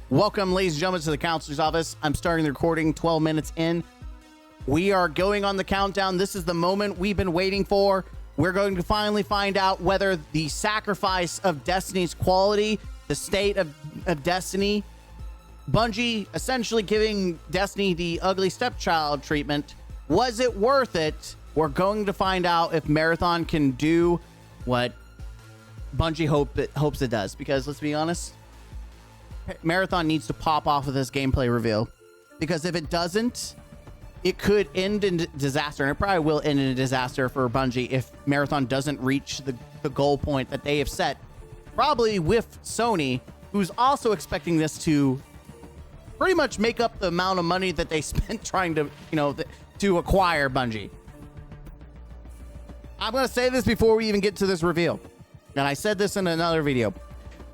Welcome, ladies and gentlemen, to the counselor's office. I'm starting the recording 12 minutes in. We are going on the countdown. This is the moment we've been waiting for. We're going to finally find out whether the sacrifice of Destiny's quality, the state of Destiny, Bungie essentially giving Destiny the ugly stepchild treatment, was it worth it? We're going to find out if Marathon can do what Bungie hopes it does. Because let's be honest, Marathon needs to pop off with this gameplay reveal. Because if it doesn't, it could end in disaster. And it probably will end in a disaster for Bungie if Marathon doesn't reach the goal point that they have set. Probably with Sony, who's also expecting this to pretty much make up the amount of money that they spent trying to, to acquire Bungie. I'm going to say this before we even get to this reveal. And I said this in another video.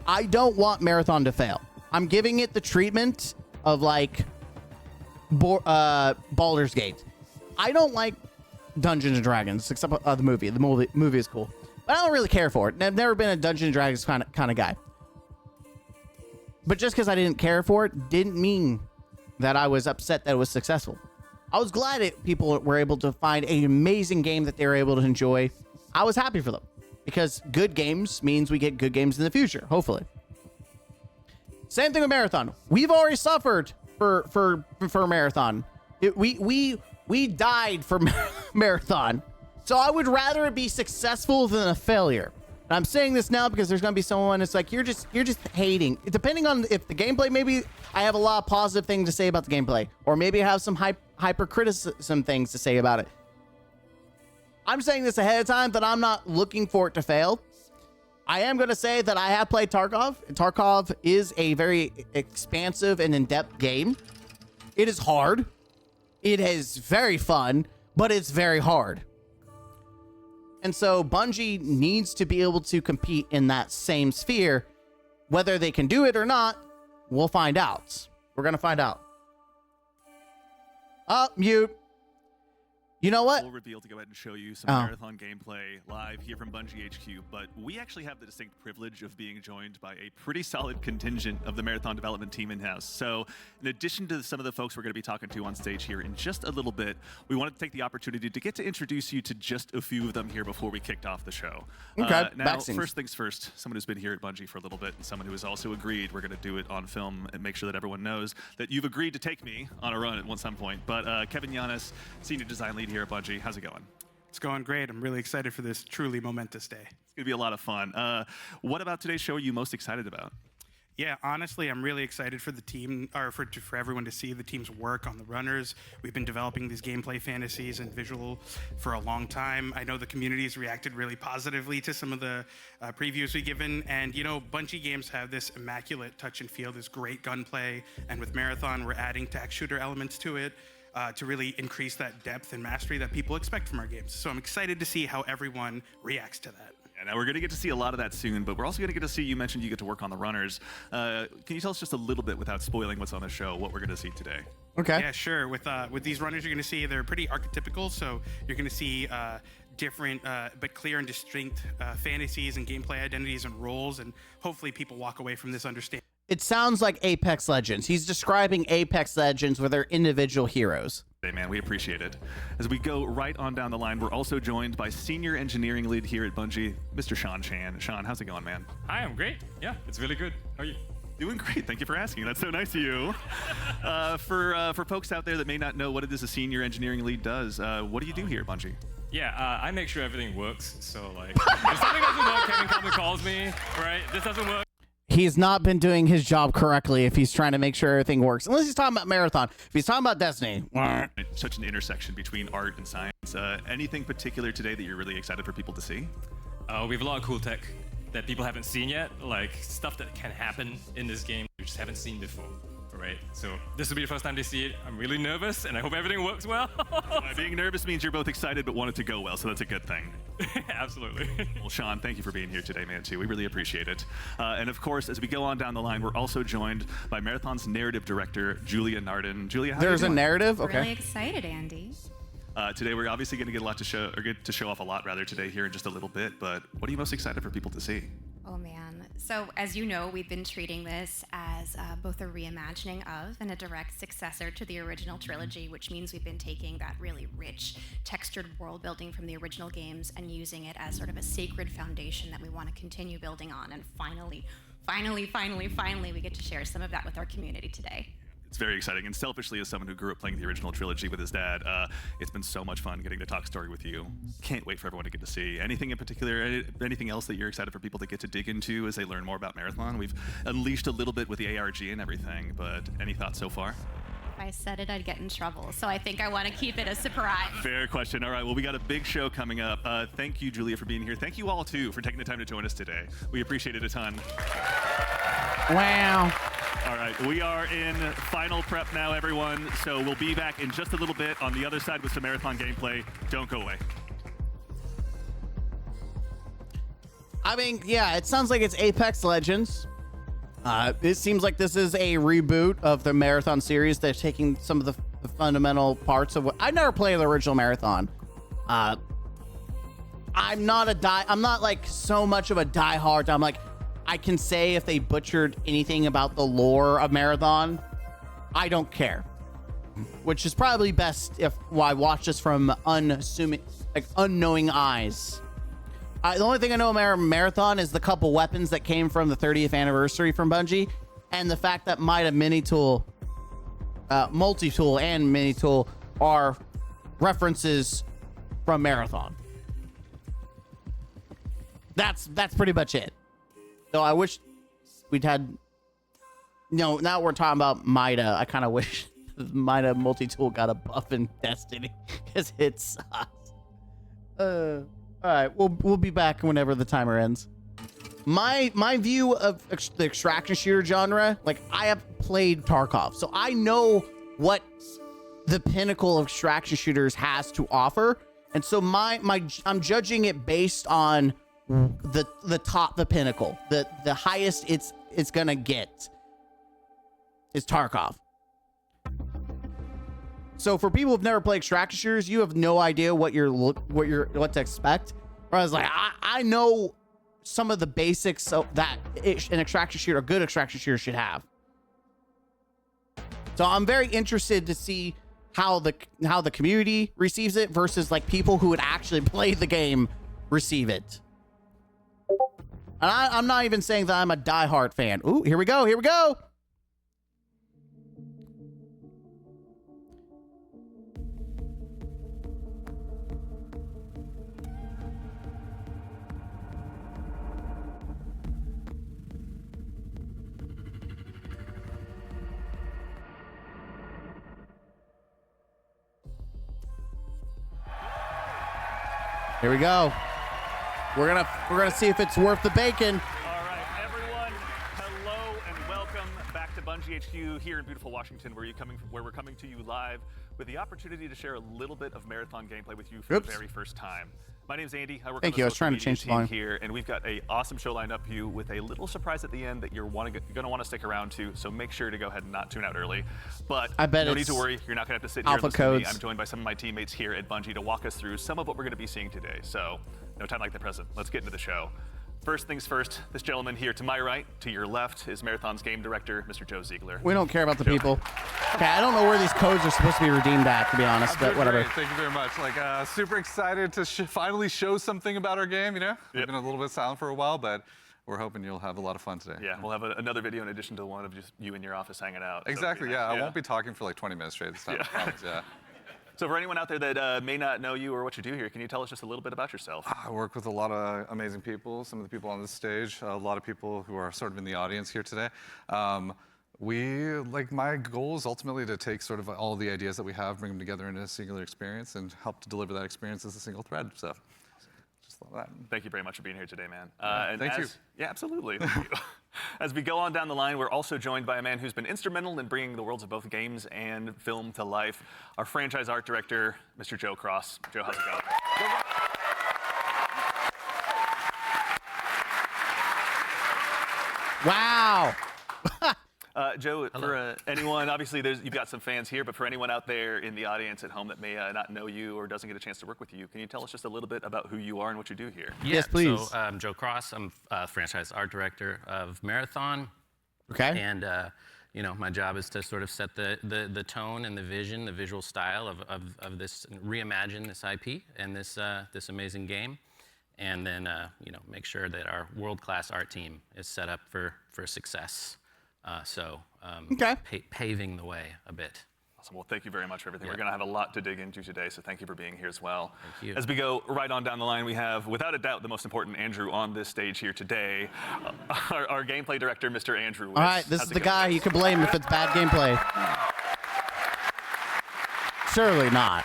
I don't want Marathon to fail. I'm giving it the treatment of like Baldur's Gate. I don't like Dungeons and Dragons except the movie. The movie is cool, but I don't really care for it. I've never been a Dungeons and Dragons kind of guy. But just because I didn't care for it didn't mean that I was upset that it was successful. I was glad that people were able to find an amazing game that they were able to enjoy. I was happy for them because good games means we get good games in the future, hopefully. Same thing with Marathon. We've already suffered for Marathon. We died for Marathon. So I would rather it be successful than a failure. And I'm saying this now because there's going to be someone that's like, you're just hating. Depending on if the gameplay, maybe I have a lot of positive things to say about the gameplay, or maybe I have some hyper criticism things to say about it. I'm saying this ahead of time that I'm not looking for it to fail. I am going to say that I have played Tarkov. Tarkov is a very expansive and in-depth game. It is hard. It is very fun, but it's very hard. And so Bungie needs to be able to compete in that same sphere. Whether they can do it or not, we'll find out. We're going to find out. Mute. You know what? We'll reveal to go ahead and show you some Marathon gameplay live here from Bungie HQ, but we actually have the distinct privilege of being joined by a pretty solid contingent of the Marathon development team in-house. So in addition to some of the folks we're going to be talking to on stage here in just a little bit, we wanted to take the opportunity to get to introduce you to just a few of them here before we kicked off the show. Okay, now, first things first, someone who's been here at Bungie for a little bit and someone who has also agreed we're going to do it on film and make sure that everyone knows that you've agreed to take me on a run at some point. But Kevin Yanis, Senior Design Lead here at Bungie. How's it going? It's going great. I'm really excited for this truly momentous day. It's going to be a lot of fun. What about today's show are you most excited about? Yeah, honestly, I'm really excited for the team, or for everyone to see the team's work on the runners. We've been developing these gameplay fantasies and visual for a long time. I know the community's reacted really positively to some of the previews we've given. And, Bungie games have this immaculate touch and feel, this great gunplay. And with Marathon, we're adding tac shooter elements to it. To really increase that depth and mastery that people expect from our games. So I'm excited to see how everyone reacts to that. Yeah, now we're going to get to see a lot of that soon, but we're also going to get to see, you mentioned you get to work on the runners. Can you tell us just a little bit, without spoiling what's on the show, what we're going to see today? Okay. Yeah, sure. With these runners, you're going to see they're pretty archetypical. So you're going to see different but clear and distinct fantasies and gameplay identities and roles, and hopefully people walk away from this understanding. It sounds like Apex Legends. He's describing Apex Legends with their individual heroes. Hey man, we appreciate it. As we go right on down the line, we're also joined by Senior Engineering Lead here at Bungie, Mr. Sean Chan. Sean, how's it going, man? Hi, I'm great. Yeah, it's really good. How are you? Doing great. Thank you for asking. That's so nice of you. For folks out there that may not know what it is a Senior Engineering Lead does, what do you do here at Bungie? Yeah, I make sure everything works. So like, if something doesn't work, Kevin comes and calls me, right? This doesn't work. He's not been doing his job correctly if he's trying to make sure everything works. Unless he's talking about Marathon. If he's talking about Destiny. Such an intersection between art and science. Anything particular today that you're really excited for people to see? We have a lot of cool tech that people haven't seen yet, like stuff that can happen in this game we just haven't seen before. Right? So this will be the first time they see it. I'm really nervous, and I hope everything works well. Being nervous means you're both excited but want it to go well, so that's a good thing. Absolutely. Well, Sean, thank you for being here today, man, too. We really appreciate it. And of course, as we go on down the line, we're also joined by Marathon's narrative director, Julia Nardin. Julia, how There's a narrative? Okay. Really excited, Andy. Today, we're obviously going to get to show off a lot rather today here in just a little bit, but what are you most excited for people to see? Oh man, So, as you know, we've been treating this as both a reimagining of and a direct successor to the original trilogy, which means we've been taking that really rich, textured world building from the original games and using it as sort of a sacred foundation that we want to continue building on. And finally, we get to share some of that with our community today. It's very exciting, and selfishly, as someone who grew up playing the original trilogy with his dad, it's been so much fun getting to talk story with you. Can't wait for everyone to get to see. Anything in particular, anything else that you're excited for people to get to dig into as they learn more about Marathon? We've unleashed a little bit with the ARG and everything, but any thoughts so far? If I said it, I'd get in trouble, so I think I want to keep it a surprise. Fair question. All right, well, we got a big show coming up. Thank you, Julia, for being here. Thank you all, too, for taking the time to join us today. We appreciate it a ton. Wow. All right, we are in final prep now, everyone. So we'll be back in just a little bit on the other side with some Marathon gameplay. Don't go away. I mean, yeah, it sounds like it's Apex Legends. It seems like this is a reboot of the Marathon series. They're taking some of the fundamental parts of what I never played the original Marathon. I'm not like so much of a diehard. I'm like, I can say if they butchered anything about the lore of Marathon, I don't care. Which is probably best if I watch this from unknowing eyes. The only thing I know about Marathon is the couple weapons that came from the 30th anniversary from Bungie, and the fact that Mida Mini-Tool, Multi-Tool and Mini-Tool are references from Marathon. That's pretty much it. So I wish we'd had, now we're talking about Mida. I kind of wish Mida Multi-Tool got a buff in Destiny because it sucks. All right, we'll be back whenever the timer ends. My view of the extraction shooter genre, like I have played Tarkov, so I know what the pinnacle of extraction shooters has to offer, and so I'm judging it based on the pinnacle, the highest it's gonna get is Tarkov. So for people who've never played extraction shooters, you have no idea what to expect. Whereas like I know some of the basics of that an extraction shooter, a good extraction shooter should have. So I'm very interested to see how the community receives it versus like people who would actually play the game receive it. And I'm not even saying that I'm a diehard fan. Ooh, here we go. Here we go. Here we go. We're gonna see if it's worth the bacon. All right, everyone, hello and welcome back to Bungie HQ here in beautiful Washington, where we're coming to you live with the opportunity to share a little bit of Marathon gameplay with you for the very first time. My name's Andy. I work on the social media team here, and we've got an awesome show lined up for you with a little surprise at the end that you're going to want to stick around to. So make sure to go ahead and not tune out early. But I bet no need to worry. You're not going to have to sit here and listen to me. I'm joined by some of my teammates here at Bungie to walk us through some of what we're going to be seeing today. So no time like the present. Let's get into the show. First things first, this gentleman here to my right, to your left, is Marathon's game director, Mr. Joe Ziegler. We don't care about the people. Okay, I don't know where these codes are supposed to be redeemed at, to be honest, but whatever. Great. Thank you very much. Like, super excited to finally show something about our game, you know? We've been a little bit silent for a while, but we're hoping you'll have a lot of fun today. Yeah, we'll have another video in addition to the one of just you in your office hanging out. Exactly, so, yeah. I won't be talking for like 20 minutes straight this time, I promise, yeah. So for anyone out there that may not know you or what you do here, can you tell us just a little bit about yourself? I work with a lot of amazing people, some of the people on this stage, a lot of people who are sort of in the audience here today. My goal is ultimately to take sort of all the ideas that we have, bring them together into a singular experience and help to deliver that experience as a single thread, so. Just love that. Thank you very much for being here today, man. Thank you. Yeah, absolutely. Thank you. As we go on down the line, we're also joined by a man who's been instrumental in bringing the worlds of both games and film to life, our franchise art director, Mr. Joe Cross. Joe, how's it going? Wow. Joe, for anyone, obviously you've got some fans here, but for anyone out there in the audience at home that may not know you or doesn't get a chance to work with you, can you tell us just a little bit about who you are and what you do here? Yeah, Yes, please. So I'm Joe Cross. I'm franchise art director of Marathon. Okay. And you know, my job is to sort of set the tone and the vision, the visual style of this, reimagine this IP and this amazing game, and then you know, make sure that our world-class art team is set up for success. Okay. Paving the way a bit. Awesome. Well, thank you very much for everything. Yeah. We're going to have a lot to dig into today, so thank you for being here as well. Thank you. As we go right on down the line, we have, without a doubt, the most important Andrew on this stage here today, our gameplay director, Mr. Andrew Witz. All right, this How's is it the going? guy you can blame if it's bad gameplay. Surely not.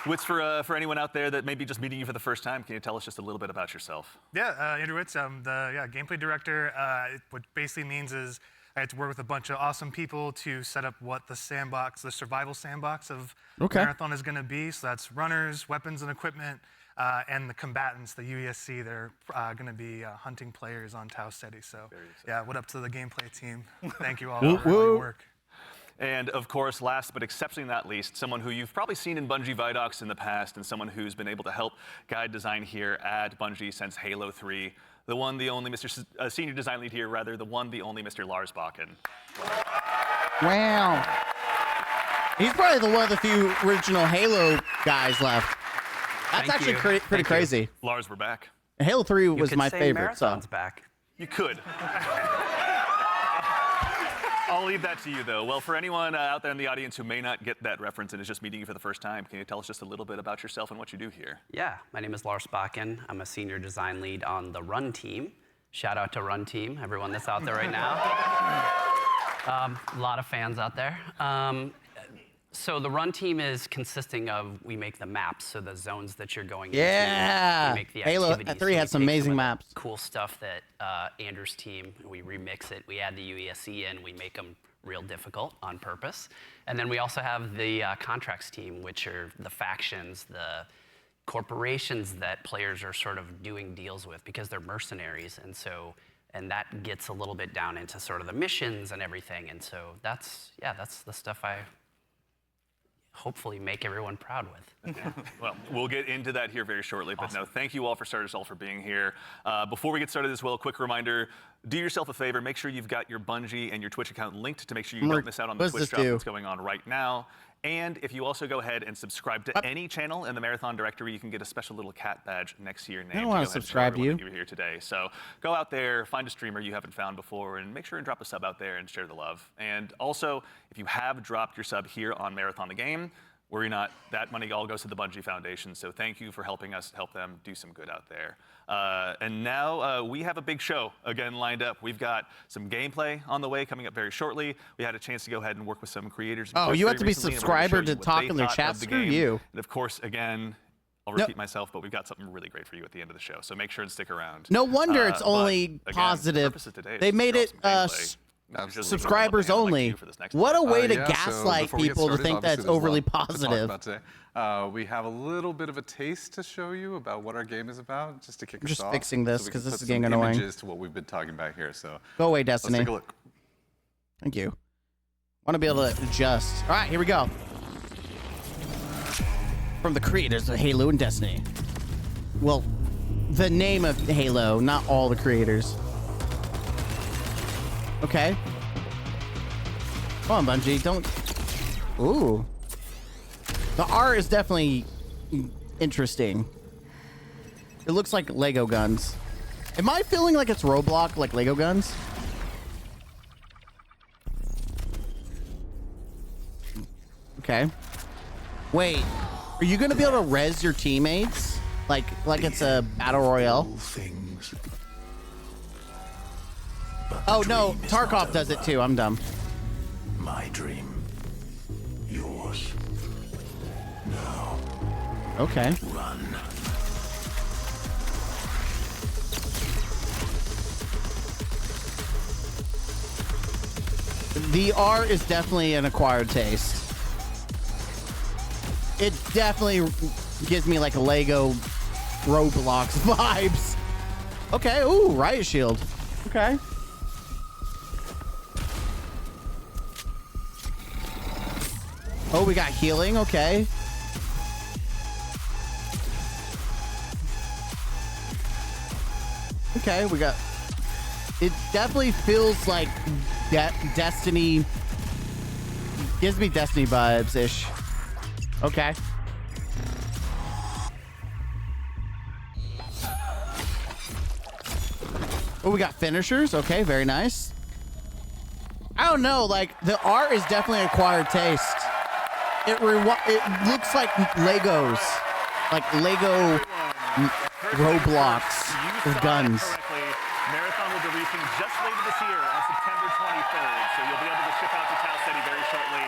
Witz, for anyone out there that may be just meeting you for the first time, can you tell us just a little bit about yourself? Yeah, Andrew Witz. I'm the gameplay director. What basically means is I had to work with a bunch of awesome people to set up what the survival sandbox of Marathon is going to be. So that's runners, weapons and equipment, and the combatants, the UESC. They're going to be hunting players on Tau Ceti. So yeah, what up to the gameplay team? Thank you all for all your work. And of course, last but exceptionally not least, someone who you've probably seen in Bungie Vidocs in the past and someone who's been able to help guide design here at Bungie since Halo 3. The one, the only senior design lead here, rather, the one, the only Mr. Lars Bakken. Wow. He's probably one of the few original Halo guys left. That's actually pretty crazy. Lars, we're back. Halo 3 was my favorite. Marathon's back. You could. I'll leave that to you, though. Well, for anyone out there in the audience who may not get that reference and is just meeting you for the first time, can you tell us just a little bit about yourself and what you do here? Yeah, my name is Lars Bakken. I'm a senior design lead on the Run team. Shout out to Run team, everyone that's out there right now. A lot of fans out there. So the Run team is consisting of, we make the maps, so the zones that you're going into. Yeah. We make the Halo activities. 3 had some amazing maps. Cool stuff that Andrew's team, we remix it. We add the UESC in, we make them real difficult on purpose. And then we also have the contracts team, which are the factions, the corporations that players are sort of doing deals with because they're mercenaries. And that gets a little bit down into sort of the missions and everything. And so that's the stuff I hopefully make everyone proud with. Well, we'll get into that here very shortly, but no, thank you all for starters all for being here. Before we get started as well, a quick reminder, do yourself a favor, make sure you've got your Bungie and your Twitch account linked to make sure you don't miss out on the Twitch drop that's going on right now. And if you also go ahead and subscribe to any channel in the Marathon directory, you can get a special little cat badge next to your name. I don't want to subscribe to you. You were here today. So go out there, find a streamer you haven't found before, and make sure and drop a sub out there and share the love. And also, if you have dropped your sub here on Marathon the Game, worry not, that money all goes to the Bungie Foundation, so thank you for helping us help them do some good out there. And now we have a big show again lined up. We've got some gameplay on the way coming up very shortly. We had a chance to go ahead and work with some creators. Oh, you have to be a subscriber to talk in their chat? Screw you. And of course, again, I'll repeat myself, but we've got something really great for you at the end of the show, so make sure and stick around. No wonder it's only again, positive. The purpose of today is they to made show it some gameplay. subscribers only. What a way to gaslight people to think that's overly positive. We have a little bit of a taste to show you about what our game is about, just to kick us off. Just fixing this because this is getting some annoying. Images to what we've been talking about here. So go away, Destiny. Let's take a look. Thank you. Want to be able to adjust. All right, here we go. From the creators of Halo and Destiny. Well, the name of Halo, not all the creators. Okay. Come on, Bungie, don't... Ooh. The art is definitely interesting. It looks like Lego guns. Am I feeling like it's Roblox, like Lego guns? Okay. Wait, are you gonna be able to res your teammates? Like it's a battle royale? Oh no, Tarkov does it too. I'm dumb. My dream. Yours. Now. Okay. Run. The art is definitely an acquired taste. It definitely gives me like Lego Roblox vibes. Okay, ooh, riot shield. Okay. Oh, we got healing. Okay. Okay, we got... It definitely feels like Destiny... Gives me Destiny vibes-ish. Okay. Oh, we got finishers. Okay, very nice. I don't know, like, the art is definitely an acquired taste. It looks like Legos. Like Lego Roblox with guns. Marathon will be releasing just later this year on September 23rd, so you'll be able to ship out to Tau City very shortly.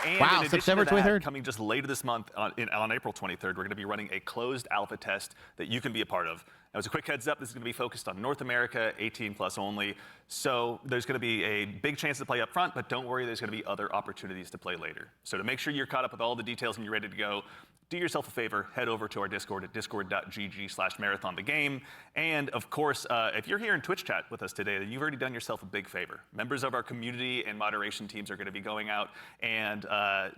And wow, in September to that, 23rd? coming just later this month, on April 23rd, we're going to be running a closed alpha test that you can be a part of. Now, as a quick heads up, this is going to be focused on North America, 18 plus only. So there's going to be a big chance to play up front, but don't worry, there's going to be other opportunities to play later. So to make sure you're caught up with all the details and you're ready to go, do yourself a favor, head over to our Discord at discord.gg/marathonthegame. And of course, if you're here in Twitch chat with us today, then you've already done yourself a big favor. Members of our community and moderation teams are going to be going out and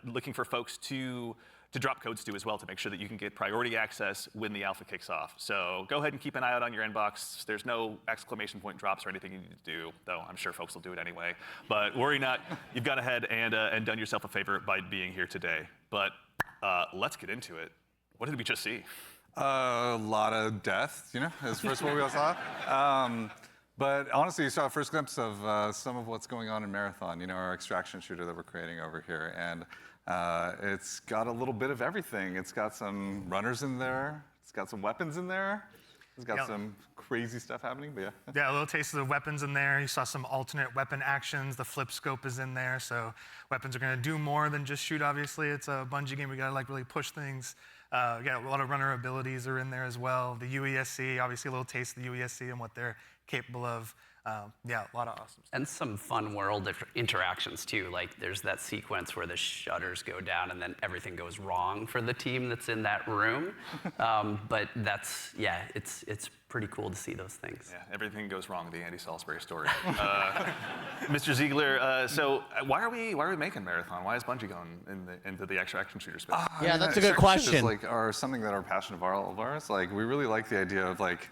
looking for folks to drop codes to as well to make sure that you can get priority access when the alpha kicks off. So go ahead and keep an eye out on your inbox. There's no exclamation point drops or anything you need to do, though I'm sure folks will do it anyway. But worry not, you've gone ahead and done yourself a favor by being here today. But let's get into it. What did we just see? A lot of death, you know, is first what we all saw. But honestly, you saw a first glimpse of some of what's going on in Marathon, you know, our extraction shooter that we're creating over here. And it's got a little bit of everything. It's got some runners in there. It's got some weapons in there. It's got some crazy stuff happening, but yeah. Yeah, a little taste of the weapons in there. You saw some alternate weapon actions. The flip scope is in there, so weapons are going to do more than just shoot, obviously. It's a Bungie game. We got to like really push things. Yeah, a lot of runner abilities are in there as well. The UESC, obviously a little taste of the UESC and what they're capable of. Yeah, a lot of awesome stuff. And some fun world interactions too. Like there's that sequence where the shutters go down and then everything goes wrong for the team that's in that room. But that's, yeah, it's pretty cool to see those things. Yeah, everything goes wrong, the Andy Salisbury story. Mr. Ziegler, so why are we making Marathon? Why is Bungie going into the extraction shooter space? Yeah, that's a good question. Are something that are passion of ours. Like we really like the idea of like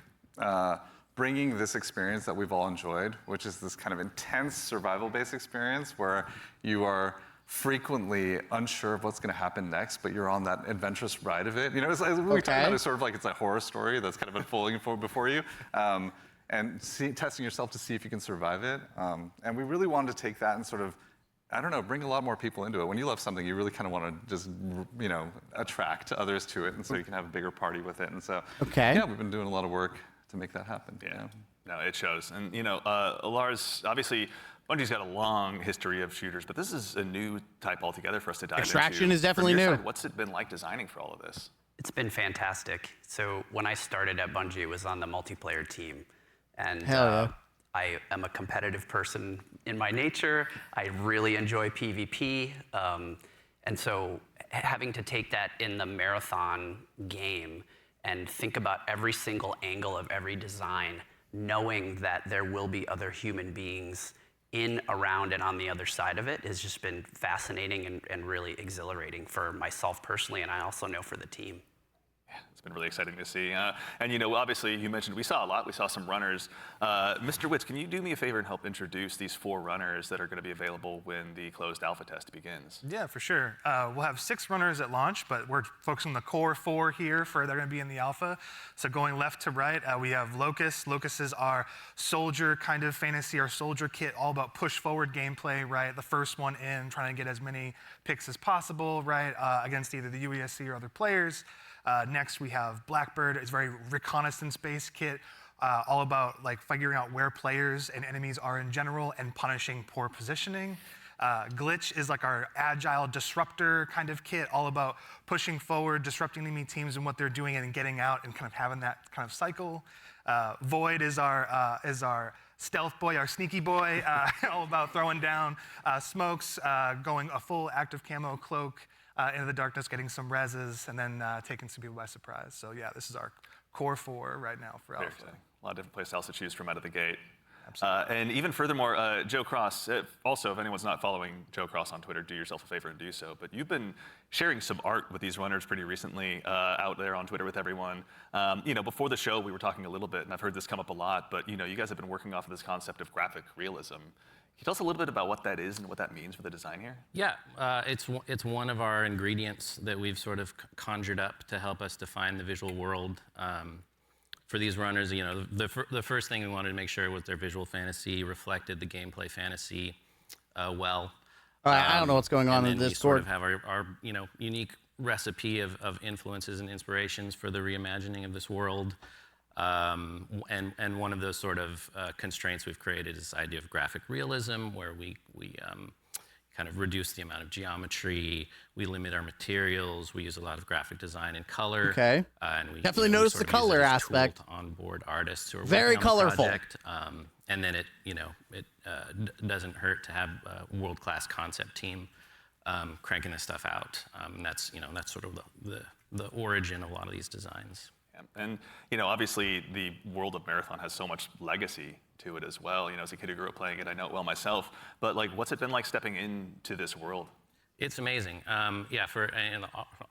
bringing this experience that we've all enjoyed, which is this kind of intense survival-based experience where you are frequently unsure of what's going to happen next, but you're on that adventurous ride of it. You know, it's really talking about it sort of like it's a horror story that's kind of unfolding before you, and testing yourself to see if you can survive it. And we really wanted to take that and sort of, I don't know, bring a lot more people into it. When you love something, you really kind of want to just, you know, attract others to it, and so you can have a bigger party with it. And so, yeah, we've been doing a lot of work to make that happen. Yeah, no, it shows. And you know, Lars, obviously, Bungie's got a long history of shooters, but this is a new type altogether for us to dive into. Extraction is definitely new. What's it been like designing for all of this? It's been fantastic. So when I started at Bungie, it was on the multiplayer team. And I am a competitive person in my nature. I really enjoy PvP. And so having to take that in the Marathon game and think about every single angle of every design, knowing that there will be other human beings in, around, and on the other side of it has just been fascinating and really exhilarating for myself personally, and I also know for the team. Yeah, it's been really exciting to see. And you know, obviously, you mentioned we saw a lot. We saw some runners. Mr. Witz, can you do me a favor and help introduce these 4 runners that are going to be available when the closed alpha test begins? Yeah, for sure. We'll have 6 runners at launch, but we're focusing on the core 4 here they're going to be in the alpha. So going left to right, we have Locust. Locust is our soldier kind of fantasy, our soldier kit, all about push forward gameplay, right? The first one in, trying to get as many picks as possible, right? Against either the UESC or other players. Next, we have Blackbird. It's a very reconnaissance-based kit, all about like figuring out where players and enemies are in general and punishing poor positioning. Glitch is like our agile disruptor kind of kit, all about pushing forward, disrupting enemy teams and what they're doing and getting out and kind of having that kind of cycle. Void is our stealth boy, our sneaky boy, all about throwing down smokes, going a full active camo cloak, into the darkness, getting some reses, and then taking some people by surprise. So yeah, this is our core 4 right now for Alpha. A lot of different playstyles to choose from out of the gate. And even furthermore, Joe Cross, also, if anyone's not following Joe Cross on Twitter, do yourself a favor and do so. But you've been sharing some art with these runners pretty recently out there on Twitter with everyone. Before the show, we were talking a little bit, and I've heard this come up a lot, but you guys have been working off of this concept of graphic realism. Can you tell us a little bit about what that is and what that means for the design here? Yeah, it's one of our ingredients that we've sort of conjured up to help us define the visual world. For these runners, the first thing we wanted to make sure was their visual fantasy reflected the gameplay fantasy well. All right, I don't know what's going on in Discord. Discord. We sort of have our unique recipe of influences and inspirations for the reimagining of this world. And one of those sort of constraints we've created is this idea of graphic realism, where we kind of reduce the amount of geometry, we limit our materials, we use a lot of graphic design and color. Okay. And we definitely notice the color aspect. To onboard artists who are very working on the colorful. project. And then it doesn't hurt to have a world-class concept team cranking this stuff out. And that's sort of the origin of a lot of these designs. And obviously the world of Marathon has so much legacy to it as well. As a kid who grew up playing it, I know it well myself. But what's it been like stepping into this world? It's amazing. For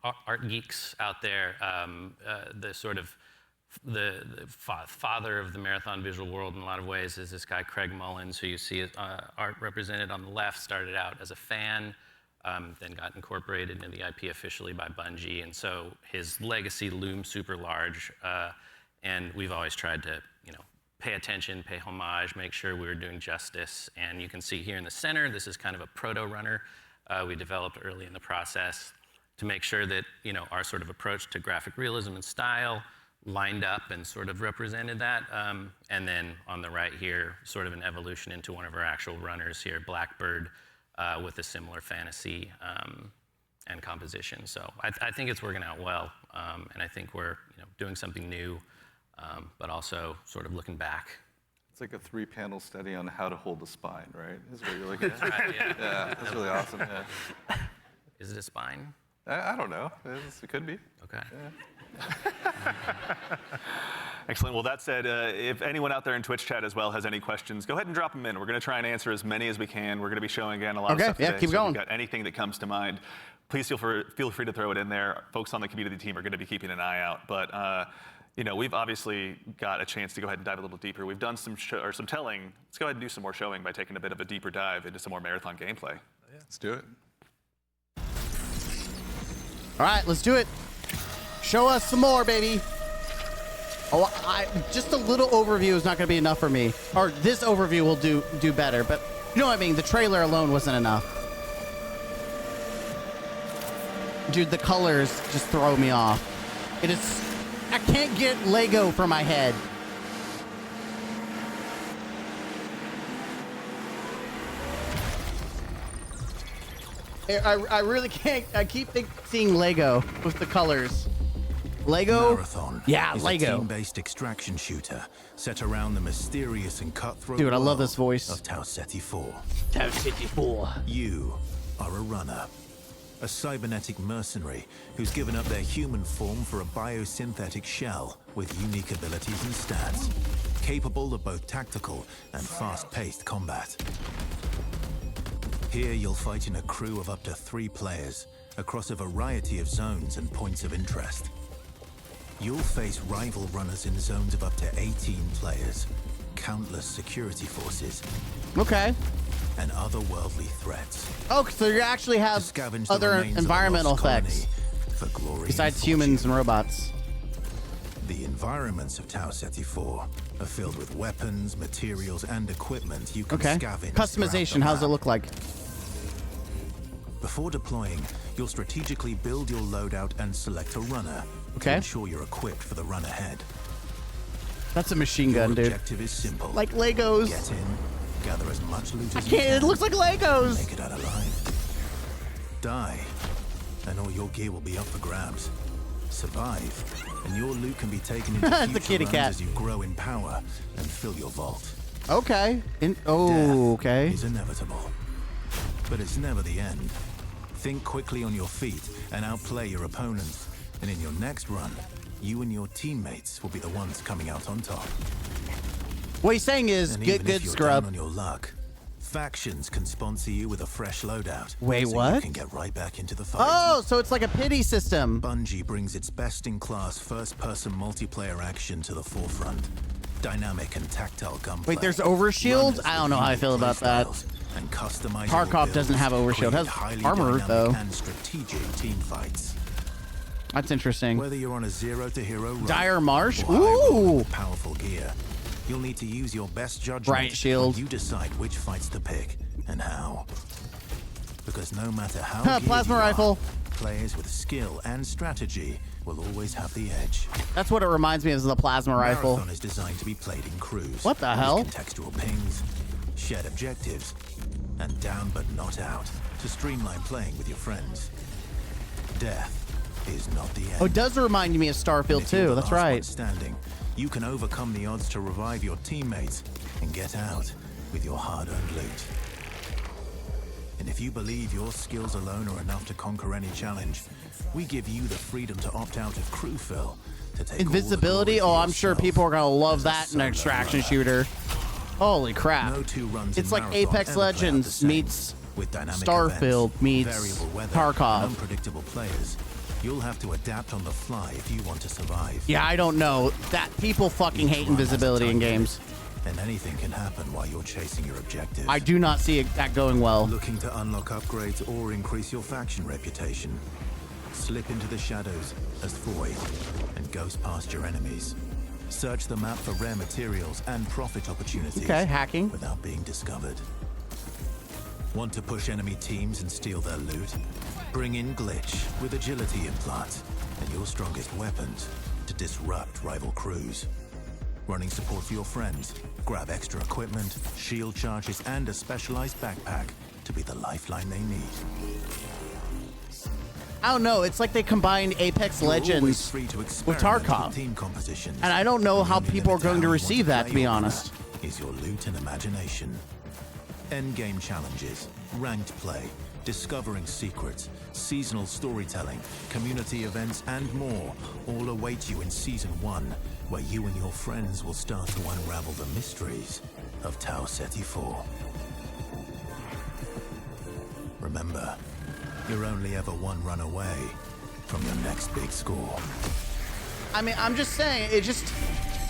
art geeks out there, the sort of the father of the Marathon visual world in a lot of ways is this guy Craig Mullins, who you see art represented on the left. Started out as a fan. Then got incorporated into the IP officially by Bungie, and so his legacy looms super large. And we've always tried to, pay attention, pay homage, make sure we were doing justice. And you can see here in the center, this is kind of a proto-runner we developed early in the process to make sure that, our sort of approach to graphic realism and style lined up and sort of represented that. And then on the right here, sort of an evolution into one of our actual runners here, Blackbird. With a similar fantasy and composition. So I think it's working out well, and I think we're doing something new, but also sort of looking back. It's like a 3-panel study on how to hold the spine, right? Is what you're looking at. Right, yeah. Yeah, that's really awesome. Yeah. Is it a spine? I don't know. It could be. Okay. Yeah. Excellent. Well, that said, if anyone out there in Twitch chat as well has any questions, go ahead and drop them in. We're going to try and answer as many as we can. We're going to be showing again a lot of stuff today. Keep going. If you've got anything that comes to mind, please feel free to throw it in there. Folks on the community team are going to be keeping an eye out. But we've obviously got a chance to go ahead and dive a little deeper. We've done some telling. Let's go ahead and do some more showing by taking a bit of a deeper dive into some more Marathon gameplay. Yeah, let's do it. All right, let's do it. Show us some more, baby. Oh, just a little overview is not going to be enough for me. Or this overview will do better, but you know what I mean? The trailer alone wasn't enough. Dude, the colors just throw me off. I can't get Lego from my head. I really can't. I keep seeing Lego with the colors. Lego? Marathon Yeah, is Lego. a team-based extraction shooter set around the mysterious and cutthroat Dude, I love world this voice. of Tau Ceti 4. Tau Ceti 4. You are a runner, a cybernetic mercenary who's given up their human form for a biosynthetic shell with unique abilities and stats, capable of both tactical and fast-paced combat. Here you'll fight in a crew of up to 3 players across a variety of zones and points of interest. You'll face rival runners in zones of up to 18 players, countless security forces, Okay. and otherworldly threats. Oh, so you actually have Scavenge the other remains of a environmental lost colony effects for glory besides and humans fortune. and robots. The environments of Tau Ceti 4 are filled with weapons, materials, and equipment you can Okay. scavenge. Customization, throughout the how's it map. look like? Before deploying, you'll strategically build your loadout and select a runner Okay. to ensure you're equipped for the run ahead. That's a machine Your gun, dude. objective is simple. Like Legos. Get in, gather as much loot I as you can't, it can, looks like Legos. make it out alive. Die, and all your gear will be up for grabs. Survive, and your loot can be taken into It's a future kitty runs cat. as you grow in power and fill your vault. Okay. Death Okay. is inevitable, but it's never the end. Think quickly on your feet and outplay your opponents, and in your next run, you and your teammates will be the ones coming out on top. What he's saying is, And get even if good, you're scrub. down on your luck, factions can sponsor you with a fresh loadout. Wait, so what? You can get right back into the fight. Oh, so it's like a pity system. Bungie brings its best-in-class first-person multiplayer action to the forefront. Dynamic and tactile gunplay. Wait, there's overshield? runners I don't with know how I unique feel about that. playstyles, And customizable Tarkov doesn't builds have overshield. It create has highly armor, dynamic though. And strategic team fights. That's interesting. Whether you're on a zero-to-hero run Dire Marsh? or high roll Ooh. with powerful gear, you'll need to use your best judgment. Bright shield. when you decide which fights to pick and how. Because no matter how Huh, geared plasma you are, rifle. players with skill and strategy will always have the edge. That's what it reminds me of, is the plasma rifle. Marathon is designed to be played in crews. What the with hell? Contextual pings, shared objectives, and down but not out to streamline playing with your friends. Death is not the end. Oh, it does remind me of And Starfield if you're too. the That's last one right. standing, you can overcome the odds to revive your teammates and get out with your hard-earned loot. And if you believe your skills alone are enough to conquer any challenge, we give you the freedom to opt out of crew fill to take Invisibility? all the Oh, glory I'm for sure yourself people are gonna love as a that in an solo extraction runner. shooter. Holy crap. No two runs It's in like Marathon Apex ever play out the Legends same. meets With dynamic Starfield events, meets variable weather, Tarkov. and unpredictable players. You'll have to adapt on the fly if you want to survive. Yeah, I don't know. That people fucking hate invisibility in games. And anything can happen while you're chasing your objectives. I do not see that going well. Looking to unlock upgrades or increase your faction reputation? Slip into the shadows as Void and ghost past your enemies. Search the map for rare materials and profit opportunities. Okay, hacking. Without being discovered. Want to push enemy teams and steal their loot? Bring in Glitch with agility implants and your strongest weapons to disrupt rival crews. Running support for your friends, grab extra equipment, shield charges, and a specialized backpack to be the lifeline they need. I don't know. It's like they combined Apex You're always Legends free to with experiment Tarkov. with team compositions. And I don't know The how only people are limit going to how you receive want that, play to be your honest. runner is your loot and imagination. Endgame challenges, ranked play, discovering secrets, seasonal storytelling, community events, and more all await you in Season 1, where you and your friends will start to unravel the mysteries of Tau Ceti 4. Remember, you're only ever one run away from your next big score. I mean, I'm just saying,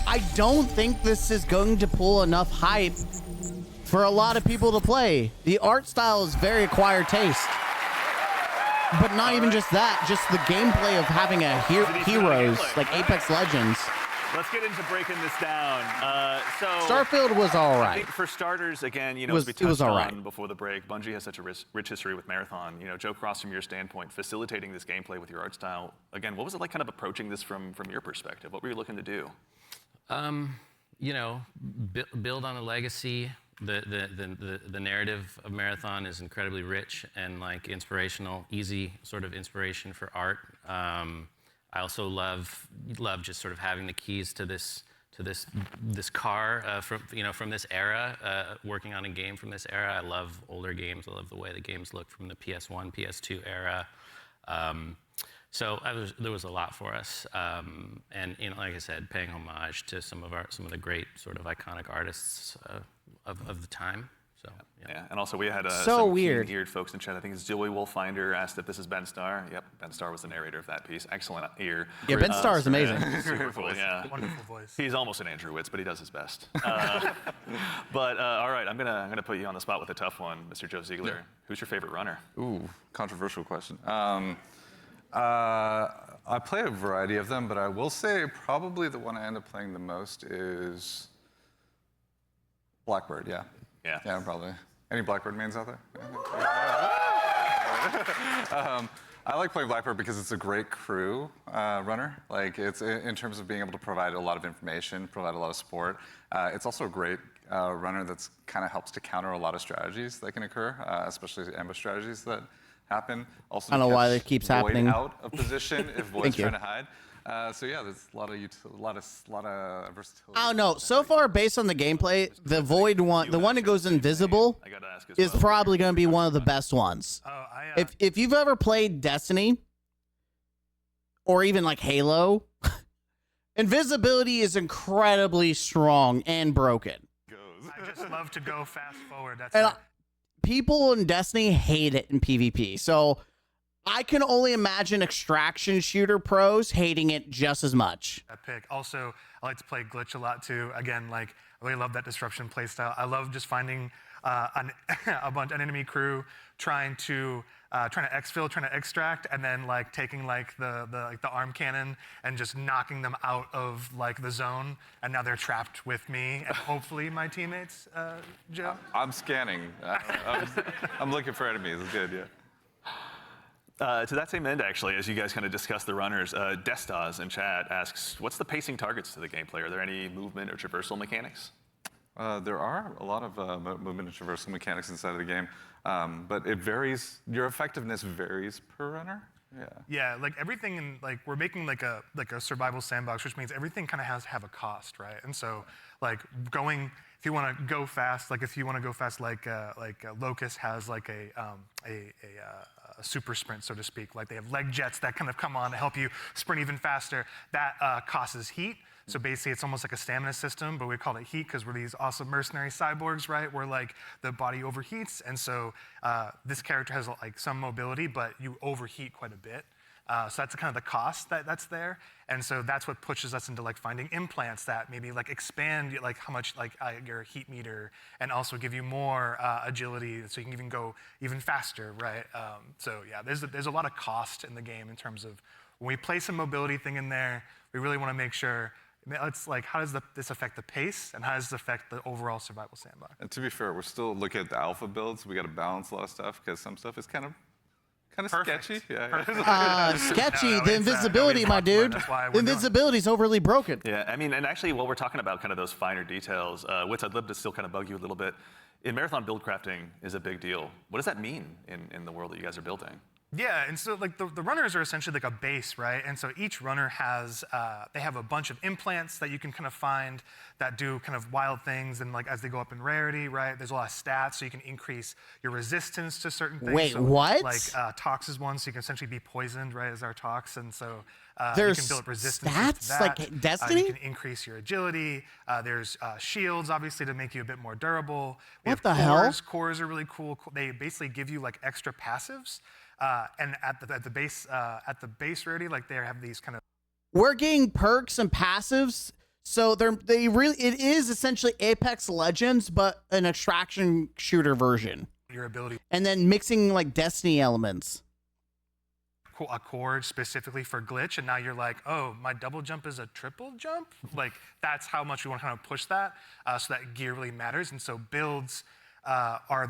I don't think this is going to pull enough hype for a lot of people to play. The art style is very acquired taste. But not even just that, just the gameplay of having a heroes like Apex Legends. Let's get into breaking this down. So Starfield was all I right. think for starters, again, you know, Was- as we it was touched all on right. before the break, Bungie has such a rich history with Marathon. You know, Joe Cross, from your standpoint, facilitating this gameplay with your art style. Again, what was it like, kind of approaching this from your perspective? What were you looking to do? You know, build on a legacy. The narrative of Marathon is incredibly rich and like inspirational, easy sort of inspiration for art. I also love just sort of having the keys to this car from this era, working on a game from this era. I love older games. I love the way the games look from the PS1, PS2 era. So there was a lot for us, and you know, like I said, paying homage to some of the great sort of iconic artists of the time. So Yeah, and also we had So some weird. keen-eared folks in chat. I think it's Joey Wolfinder asked if this is Ben Starr. Yep, Ben Starr was the narrator of that piece. Excellent ear. Yeah, Ben Starr is amazing. Super cool, yeah. Wonderful voice. He's almost an Andrew Witz, but he does his best. But all right, I'm gonna put you on the spot with a tough one, Mr. Joe Ziegler. Who's your favorite runner? Ooh, controversial question. I play a variety of them, but I will say probably the one I end up playing the most is Blackbird, yeah. Yeah. Yeah, probably. Any Blackbird mains out there? I like playing Blackbird because it's a great crew runner. Like, it's in terms of being able to provide a lot of information, provide a lot of support. It's also a great runner that's kind of helps to counter a lot of strategies that can occur, especially ambush strategies that happen. Also, I don't know why that catch keeps Void happening. out of position if Void's Thank you. trying to hide. So yeah, there's a lot of versatility. I don't know. So far, based on the gameplay, the Void one, the one that goes invisible, I gotta ask as is well. probably going to be one of the best ones. If you've ever played Destiny or even like Halo, invisibility is incredibly strong and broken. knows? I just love to go fast forward. That's And it. people in Destiny hate it in PvP. So I can only imagine extraction shooter pros hating it just as much. That pick. Also, I like to play glitch a lot too. Again, like I really love that disruption playstyle. I love just finding an enemy crew trying to exfil, trying to extract, and then like taking like the arm cannon and just knocking them out of like the zone, and now they're trapped with me and hopefully my teammates. Joe. I'm scanning. I'm looking for enemies. It's good, yeah. To that same end, actually, as you guys kind of discuss the runners, Destas in chat asks, what's the pacing targets to the gameplay? Are there any movement or traversal mechanics? There are a lot of movement and traversal mechanics inside of the game, but it varies. Your effectiveness varies per runner. Yeah. Yeah, like everything in like we're making like a survival sandbox, which means everything kind of has to have a cost, right? And so like going, if you want to go fast, like Locust has like a super sprint, so to speak. Like they have leg jets that kind of come on to help you sprint even faster. That causes heat. So basically, it's almost like a stamina system, but we call it heat because we're these awesome mercenary cyborgs, right? Where like the body overheats, and so this character has like some mobility, but you overheat quite a bit. So that's kind of the cost that's there, and so that's what pushes us into like finding implants that maybe like expand like how much like your heat meter, and also give you more agility, so you can even go even faster, right? So yeah, there's a lot of cost in the game in terms of when we place a mobility thing in there, we really want to make sure. It's like, how does this affect the pace, and how does this affect the overall survival sandbox? And to be fair, we're still looking at the alpha builds. We got to balance a lot of stuff because some stuff is kind of sketchy. Yeah. Sketchy. No, the invisibility, my dude. The invisibility's overly broken. Yeah, I mean, and actually, while we're talking about kind of those finer details, Wits, I'd love to still kind of bug you a little bit. In Marathon, build crafting is a big deal. What does that mean in the world that you guys are building? Yeah, and so like the runners are essentially like a base, right? And so each runner has, they have a bunch of implants that you can kind of find that do kind of wild things, and like as they go up in rarity, right? There's a lot of stats, so you can increase your resistance to certain things. Wait, so, what? Like Tox is one, so you can essentially be poisoned, right, as our Tox, and so There's you can build resistance stats to that. like Destiny? You can increase your agility. There's shields, obviously, to make you a bit more durable. We What have the hell? cores. Cores are really cool. They basically give you like extra passives. And at the base rarity, like they have these kind of. We're getting perks and passives, so it is essentially Apex Legends, but an extraction shooter version. Your ability. And then mixing like Destiny elements. A cord specifically for glitch, and now you're like, oh, my double jump is a triple jump. Like that's how much we want to kind of push that, so that gear really matters. And so builds are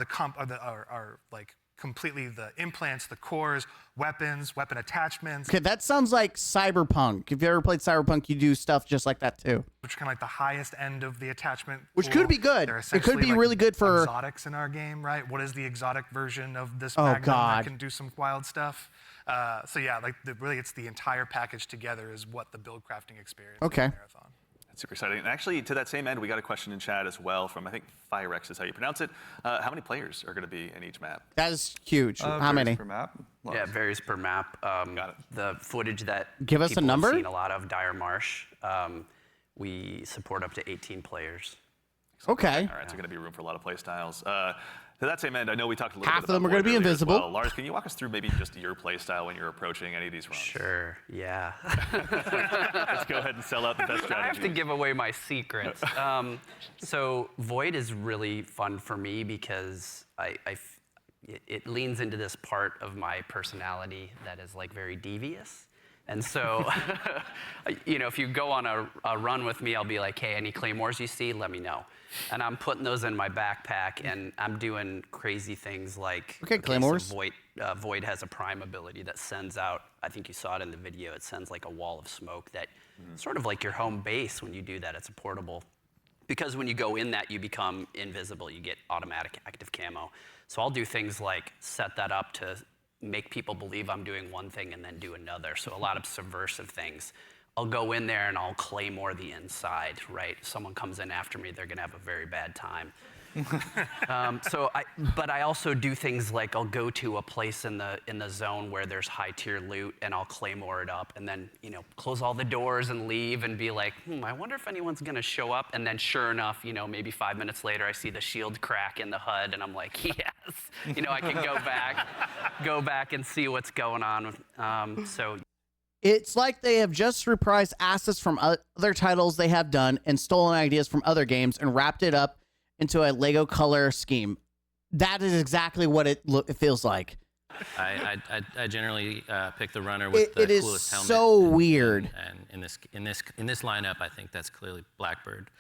like completely the implants, the cores, weapons, weapon attachments. Okay, that sounds like Cyberpunk. If you ever played Cyberpunk, you do stuff just like that too. Which are kind of like the highest end of the attachment. Which pool. could be good. They're It could essentially be like really good for exotics in our game, right? What is the exotic version of this Oh, Magnum God. that can do some wild stuff? So yeah, like really, it's the entire package together is what the build crafting experience is in Marathon. That's super exciting. And actually, to that same end, we got a question in chat as well from, I think, Firex is how you pronounce it. How many players are going to be in each map? That is huge. How Varies many? per map? Yeah, it varies per map. Got it. The footage that Give us a people number? have seen a lot of Dire Marsh. We support up to 18 players. Okay. All right, so going to be room for a lot of play styles. To that same end, I know we talked a little Half bit of them about are gonna Void be earlier as invisible. well. Lars, can you walk us through maybe just your play style when you're approaching any of these runs? Sure, yeah. Let's go ahead and sell out the best strategy. I have to give away my secrets. So Void is really fun for me because it leans into this part of my personality that is like very devious. And so, if you go on a run with me, I'll be like, hey, any claymores you see, let me know. And I'm putting those in my backpack, and I'm doing crazy things like claymores. So Void has a prime ability that sends out, I think you saw it in the video, it sends like a wall of smoke that sort of like your home base when you do that. It's a portable. Because when you go in that, you become invisible. You get automatic active camo. So I'll do things like set that up to make people believe I'm doing one thing and then do another. So a lot of subversive things. I'll go in there and I'll claymore the inside, right? Someone comes in after me, they're gonna have a very bad time. But I also do things like I'll go to a place in the zone where there's high tier loot, and I'll claymore it up, and then close all the doors and leave, and be like, I wonder if anyone's gonna show up. And then sure enough, maybe 5 minutes later, I see the shield crack in the HUD, and I'm like, yes, I can go back and see what's going on. It's like they have just reprised assets from other titles they have done and stolen ideas from other games and wrapped it up into a Lego color scheme. That is exactly what it feels like. I generally pick the runner with the it is coolest helmet. So weird. And in this lineup, I think that's clearly Blackbird.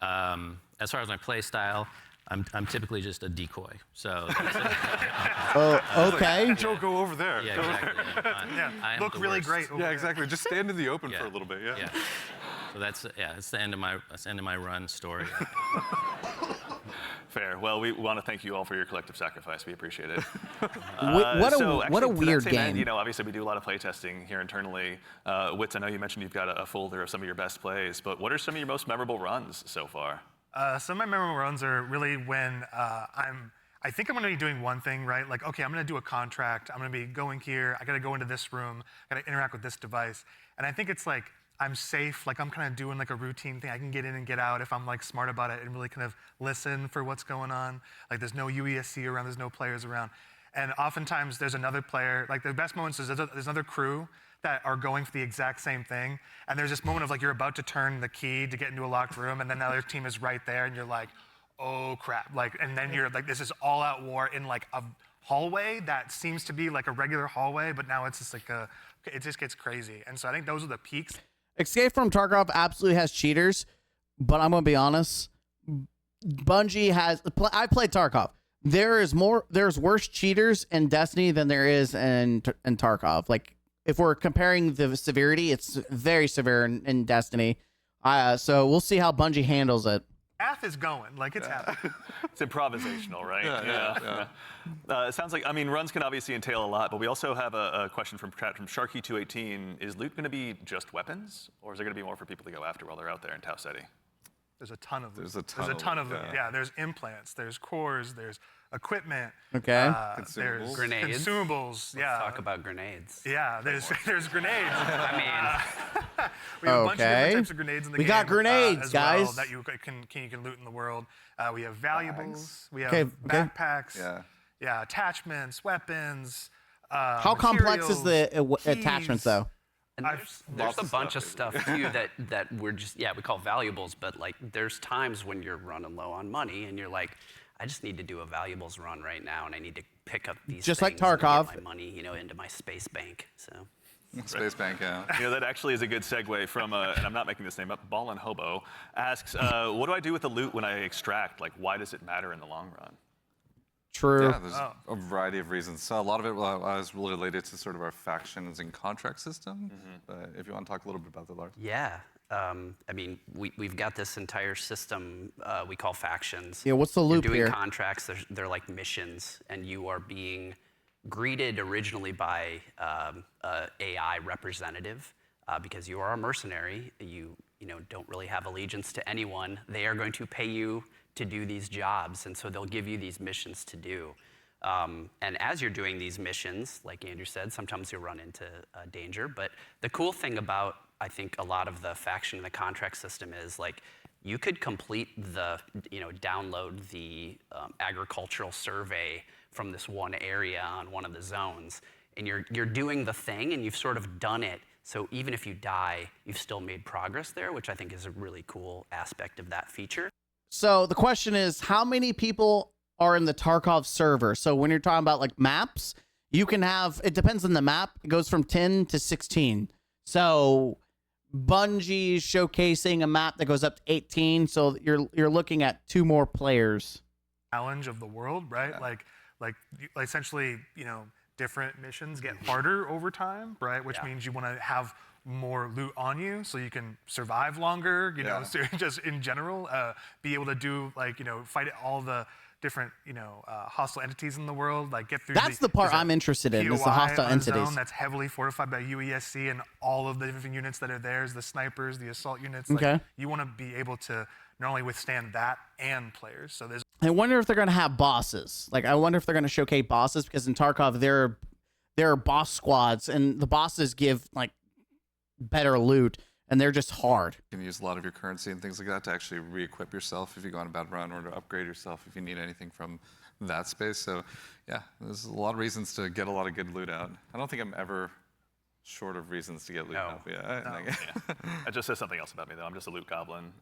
As far as my play style, I'm typically just a decoy. So. Okay. Joe, go over there. Yeah, exactly. I am look the really worst. great. Yeah, exactly. Just stand in the open for a little bit. Yeah. So that's the end of my run story. Fair. Well, we want to thank you all for your collective sacrifice. We appreciate it. What a weird game. End, obviously we do a lot of play testing here internally. Witz, I know you mentioned you've got a folder of some of your best plays, but what are some of your most memorable runs so far? Some of my memorable runs are really when I think I'm going to be doing one thing, right? Like, okay, I'm going to do a contract. I'm going to be going here. I got to go into this room. I got to interact with this device. And I think it's like I'm safe. Like I'm kind of doing like a routine thing. I can get in and get out if I'm like smart about it and really kind of listen for what's going on. Like there's no UESC around. There's no players around. And oftentimes there's another player. Like the best moments is there's another crew that are going for the exact same thing. And there's this moment of like you're about to turn the key to get into a locked room, and then the other team is right there, and you're like, oh crap. Like, and then you're like, this is all out war in like a hallway that seems to be like a regular hallway, but now it's just like it just gets crazy. And so I think those are the peaks. Escape from Tarkov absolutely has cheaters, but I'm gonna be honest. Bungie has. I played Tarkov. There's worse cheaters in Destiny than there is in Tarkov. Like if we're comparing the severity, it's very severe in Destiny. So we'll see how Bungie handles it. Math is going, like it's happening. It's improvisational, right? Yeah. It sounds like, runs can obviously entail a lot, but we also have a question from Sharky218. Is loot going to be just weapons, or is there going to be more for people to go after while they're out there in Tau City? There's a ton of them. There's a ton of them. Yeah, there's implants, there's cores, there's equipment. Okay. There's Grenades. Consumables. Yeah. Talk about grenades. Yeah, there's grenades. We have a bunch of different types of grenades in the game. We got grenades, as guys. well, that you can loot in the world. We have valuables. We have Okay. backpacks. Yeah. Attachments, weapons. How complex is the attachments, though? And there's a bunch of stuff too that we're just we call valuables, but like there's times when you're running low on money and you're like, I just need to do a valuables run right now, and I need to pick up these just things like Tarkov, and get my money, into my space bank. So. Space Bank, yeah. That actually is a good segue from, and I'm not making this name up, Ballin' Hobo asks, what do I do with the loot when I extract? Like, why does it matter in the long run? True. Yeah, there's a variety of reasons. So a lot of it was related to sort of our factions and contract system. But if you want to talk a little bit about that, Lars. Yeah. We've got this entire system we call factions. Yeah, what's the loop You're doing here? contracts, they're like missions, and you are being greeted originally by AI representative because you are a mercenary. You don't really have allegiance to anyone. They are going to pay you to do these jobs, and so they'll give you these missions to do. And as you're doing these missions, like Andrew said, sometimes you'll run into danger. But the cool thing about, I think, a lot of the faction and the contract system is like you could complete the, download the agricultural survey from this one area on one of the zones, and you're doing the thing, and you've sort of done it. So even if you die, you've still made progress there, which I think is a really cool aspect of that feature. So the question is, how many people are in the Tarkov server? So when you're talking about like maps, you can have, it depends on the map. It goes from 10 to 16. So Bungie showcasing a map that goes up to 18. So you're looking at 2 more players. Challenge of the world, right? Like essentially, different missions get harder over time, right? Which means you want to have more loot on you so you can survive longer, so just in general, be able to do fight all the different, hostile entities in the world. Like get through. That's the part I'm interested in. Is the POI hostile entities. zone that's heavily fortified by UESC and all of the different units that are there, the snipers, the assault units. Okay. Like, you want to be able to not only withstand that and players. So there's. I wonder if they're gonna have bosses. Like, I wonder if they're gonna showcase bosses, because in Tarkov there are boss squads, and the bosses give like better loot, and they're just hard. You can use a lot of your currency and things like that to actually re-equip yourself if you go on a bad run, or to upgrade yourself if you need anything from that space. So yeah, there's a lot of reasons to get a lot of good loot out. I don't think I'm ever short of reasons to get loot out. Yeah, That just says something else about me, though. I'm just a loot goblin.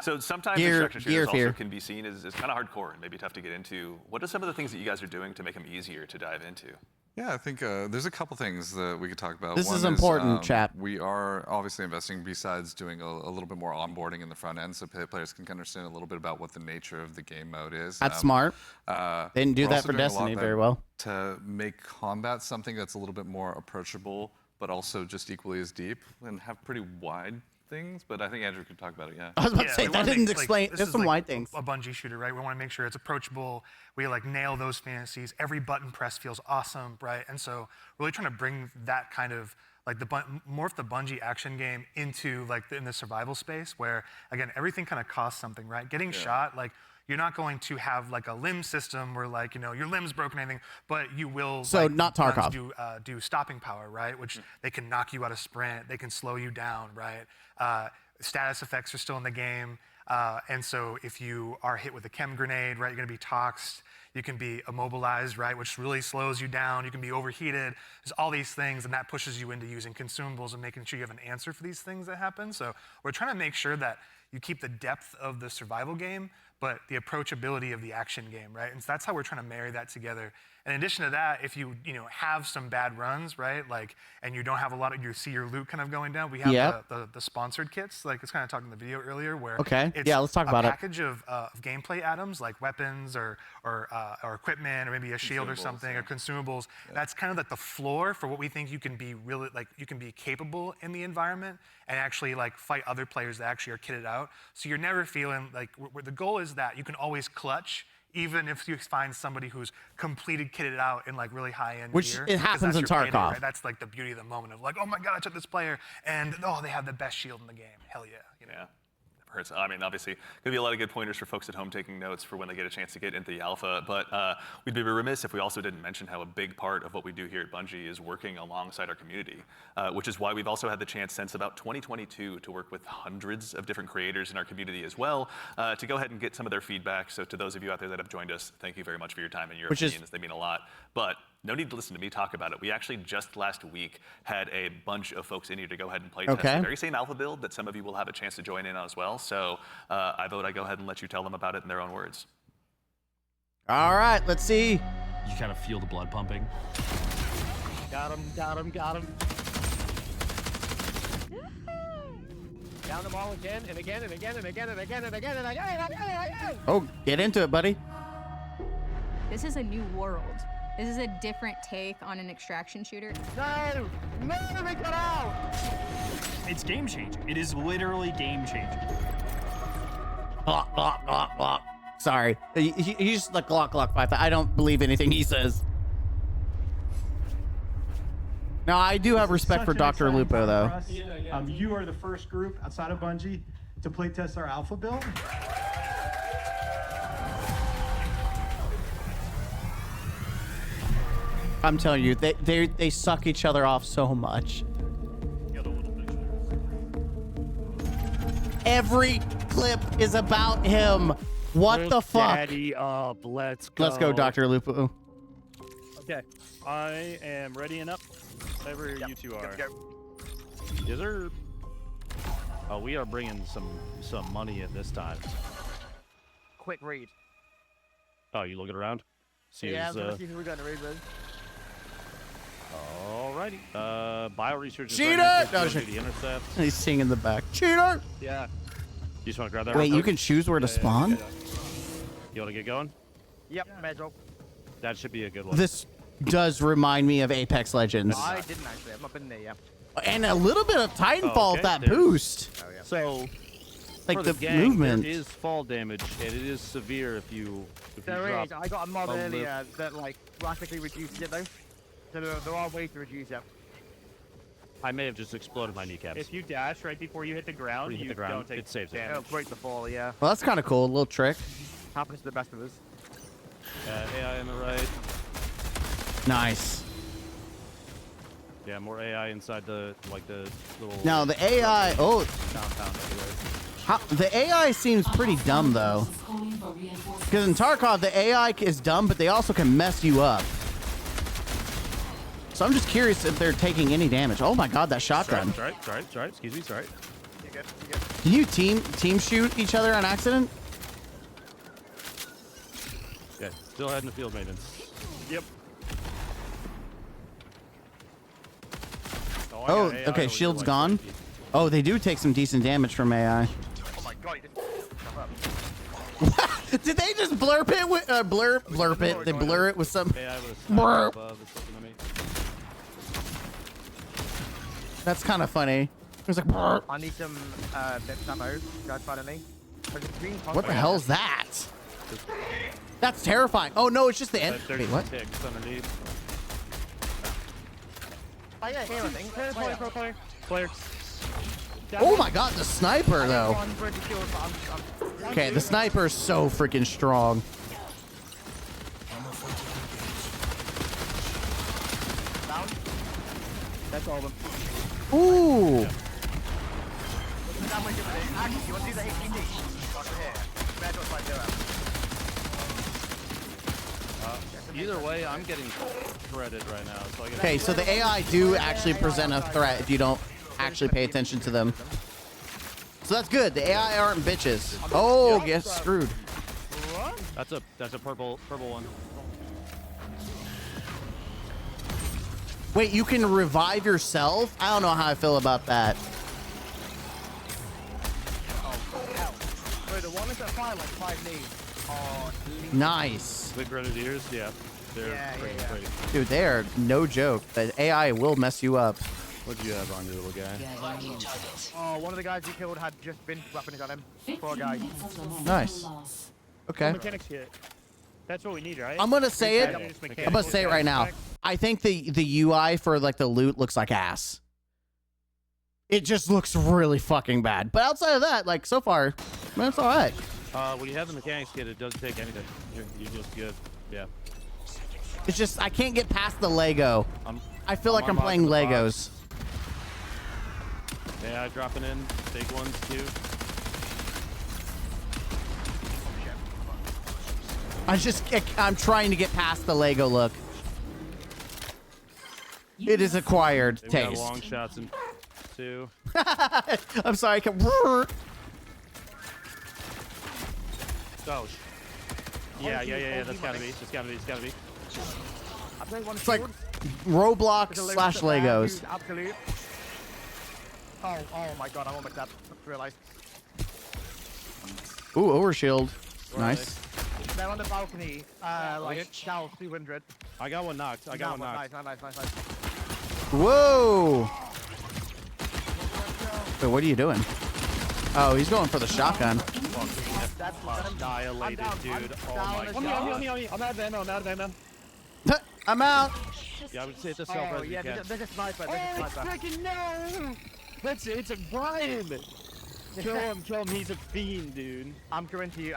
So sometimes Gear instruction shooters also fear. can be seen as kind of hardcore and maybe tough to get into. What are some of the things that you guys are doing to make them easier to dive into? Yeah, I think there's a couple things that we could talk about. This One is important, chat. We are obviously investing, besides doing a little bit more onboarding in the front end, so players can understand a little bit about what the nature of the game mode is. That's smart. They didn't do we're that also for doing a lot Destiny of very that well. To make combat something that's a little bit more approachable, but also just equally as deep, and have pretty wide things. But I think Andrew could talk about it. I was about to say, we that wanna didn't make, explain. this There's is some like wide things. A Bungie shooter, right? We want to make sure it's approachable. We like nail those fantasies. Every button press feels awesome, right? And so really trying to bring that kind of like morph the Bungie action game into like in the survival space, where again everything kind of costs something, right? Getting shot, like you're not going to have like a limb system where like your limb's broken or anything, but you will. So like, not Tarkov. Do stopping power, right? Which they can knock you out of sprint, they can slow you down, right? Status effects are still in the game. And so if you are hit with a chem grenade, right, you're going to be toxed. You can be immobilized, right, which really slows you down. You can be overheated. There's all these things, and that pushes you into using consumables and making sure you have an answer for these things that happen. So we're trying to make sure that you keep the depth of the survival game, but the approachability of the action game, right? And so that's how we're trying to marry that together. And in addition to that, if you have some bad runs, right, like, and you don't have a lot of, you see your loot kind of going down, we have the sponsored kits, like it's kind of talking in the video earlier, where it's let's talk about a package of gameplay items like weapons or equipment, or maybe a shield or something, or consumables. That's kind of like the floor for what we think you can be really, like, you can be capable in the environment and actually like fight other players that actually are kitted out. So you're never feeling like, the goal is that you can always clutch, even if you find somebody who's completed kitted out in like really high-end Which gear. it happens in Payday, Tarkov. right? That's like the beauty of the moment of like, oh my God, I took this player, and they have the best shield in the game. Hell yeah. Yeah. Hurts. I mean, obviously, going to be a lot of good pointers for folks at home taking notes for when they get a chance to get into the alpha. But we'd be remiss if we also didn't mention how a big part of what we do here at Bungie is working alongside our community, which is why we've also had the chance since about 2022 to work with hundreds of different creators in our community as well, to go ahead and get some of their feedback. So to those of you out there that have joined us, thank you very much for your time and your opinions. They mean a lot. But no need to listen to me talk about it. We actually just last week had a bunch of folks in here to go ahead and play test the very same alpha build that some of you will have a chance to join in on as well. So I vote I go ahead and let you tell them about it in their own words. All right, let's see. You kind of feel the blood pumping. Got him. Down them all again and again and again and again and again and again and again and again. Oh, get into it, buddy. This is a new world. This is a different take on an extraction shooter. No, they got out. It's game changing. It is literally game changing. Glock, glock, glock, glock. Sorry. He's just like glock, glock 5. I don't believe anything he says. No, I do have respect for Dr. Lupo, though. You are the first group outside of Bungie to playtest our alpha build. I'm telling you, they suck each other off so much. Every clip is about him. What the fuck? Daddy up. Let's go. Let's go, Dr. Lupo. Okay, I am ready and up. Whatever you two are. Yes, sir. Oh, we are bringing some money in this time. Quick read. Oh, you looking around? See who we're gonna read with. Alrighty. Bio research. Cheater! No, the intercept. He's singing in the back. Cheater! Yeah. You just want to grab that? Wait, you can choose where to spawn? You want to get going? Yep, Medro. That should be a good one. This does remind me of Apex Legends. I didn't actually. I've not been there yet. And a little bit of Titanfall with that boost. So, like for the gang, movement. There is fall damage, and it is severe if you There drop is. I got a mod a earlier that like drastically reduces it though. So there are ways to reduce it. I may have just exploded my kneecaps. If you dash right before you hit the ground, you don't take it saves it. damage. It'll break the fall, yeah. Well, that's kind of cool. A little trick. Happens to the best of us. AI on the right. Nice. Yeah, more AI inside the little. Now the AI. Oh, compound the AI seems pretty dumb though. Because in Tarkov, the AI is dumb, but they also can mess you up. So I'm just curious if they're taking any damage. Oh my God, that shotgun. Sorry. Excuse me, sorry. You're good. Can you team shoot each other on accident? Yeah, still heading the field maintenance. Yep. Oh, okay, shield's gone. Oh, they do take some decent damage from AI. Oh my God, you just Did they just blurp it with blurp it? They blur it with some. AI with a Blurp. above is looking at me. That's kind of funny. It was like. Blurp. I need some bits ammo. Guys, pardon me. What the hell is that? That's terrifying. Oh no, it's just the end. Wait, what? Underneath. Oh yeah, here I think. Player. Oh my God, the sniper though. Okay, the sniper is so freaking strong. Down. That's all of them. Ooh. Actually, you want to do the HPD? Over here. Bad dot like zero. Either way, I'm getting threaded right now. So I get Okay, so the AI do actually present a threat if you don't actually pay attention to them. So that's good. The AI aren't bitches. Oh, get screwed. That's a purple one. Wait, you can revive yourself? I don't know how I feel about that. Wait, the one is at fire like 5 knees. Oh, Nice. The grenadiers, yeah. They're pretty great. Dude, they are no joke. The AI will mess you up. What do you have on your little guy? Oh, one of the guys you killed had just been weapons on him. Poor guy. Nice. Okay. Mechanics kit. That's what we need, right? I'm gonna say it. I'm gonna say it right now. I think the UI for like the loot looks like ass. It just looks really fucking bad. But outside of that, like so far, man, it's all right. When you have the mechanics kit, it doesn't take anything. You're just good. Yeah. It's just I can't get past the Lego. I feel like I'm playing unlocking the Legos. Yeah, dropping in big ones too. I'm trying to get past the Lego look. It is acquired They've got taste. long shots in two. I'm sorry. I kept. Oh. Yeah. That's gotta be. It's like Roblox slash Legos. Absolute. Oh my God, I'm almost up. Realized. Ooh, overshield. Nice. They're on the balcony, like south 200. I got one knocked. I got one knocked. Nice. Whoa. Wait, what are you doing? Oh, he's going for the shotgun. That's Annihilated, dude. Oh my God. On me. I'm out of ammo. I'm out. Yeah, I would say it's a self Oh, yeah, there's a sniper. Freaking no! It's a Brian! Kill him, he's a fiend, dude. I'm coming to you,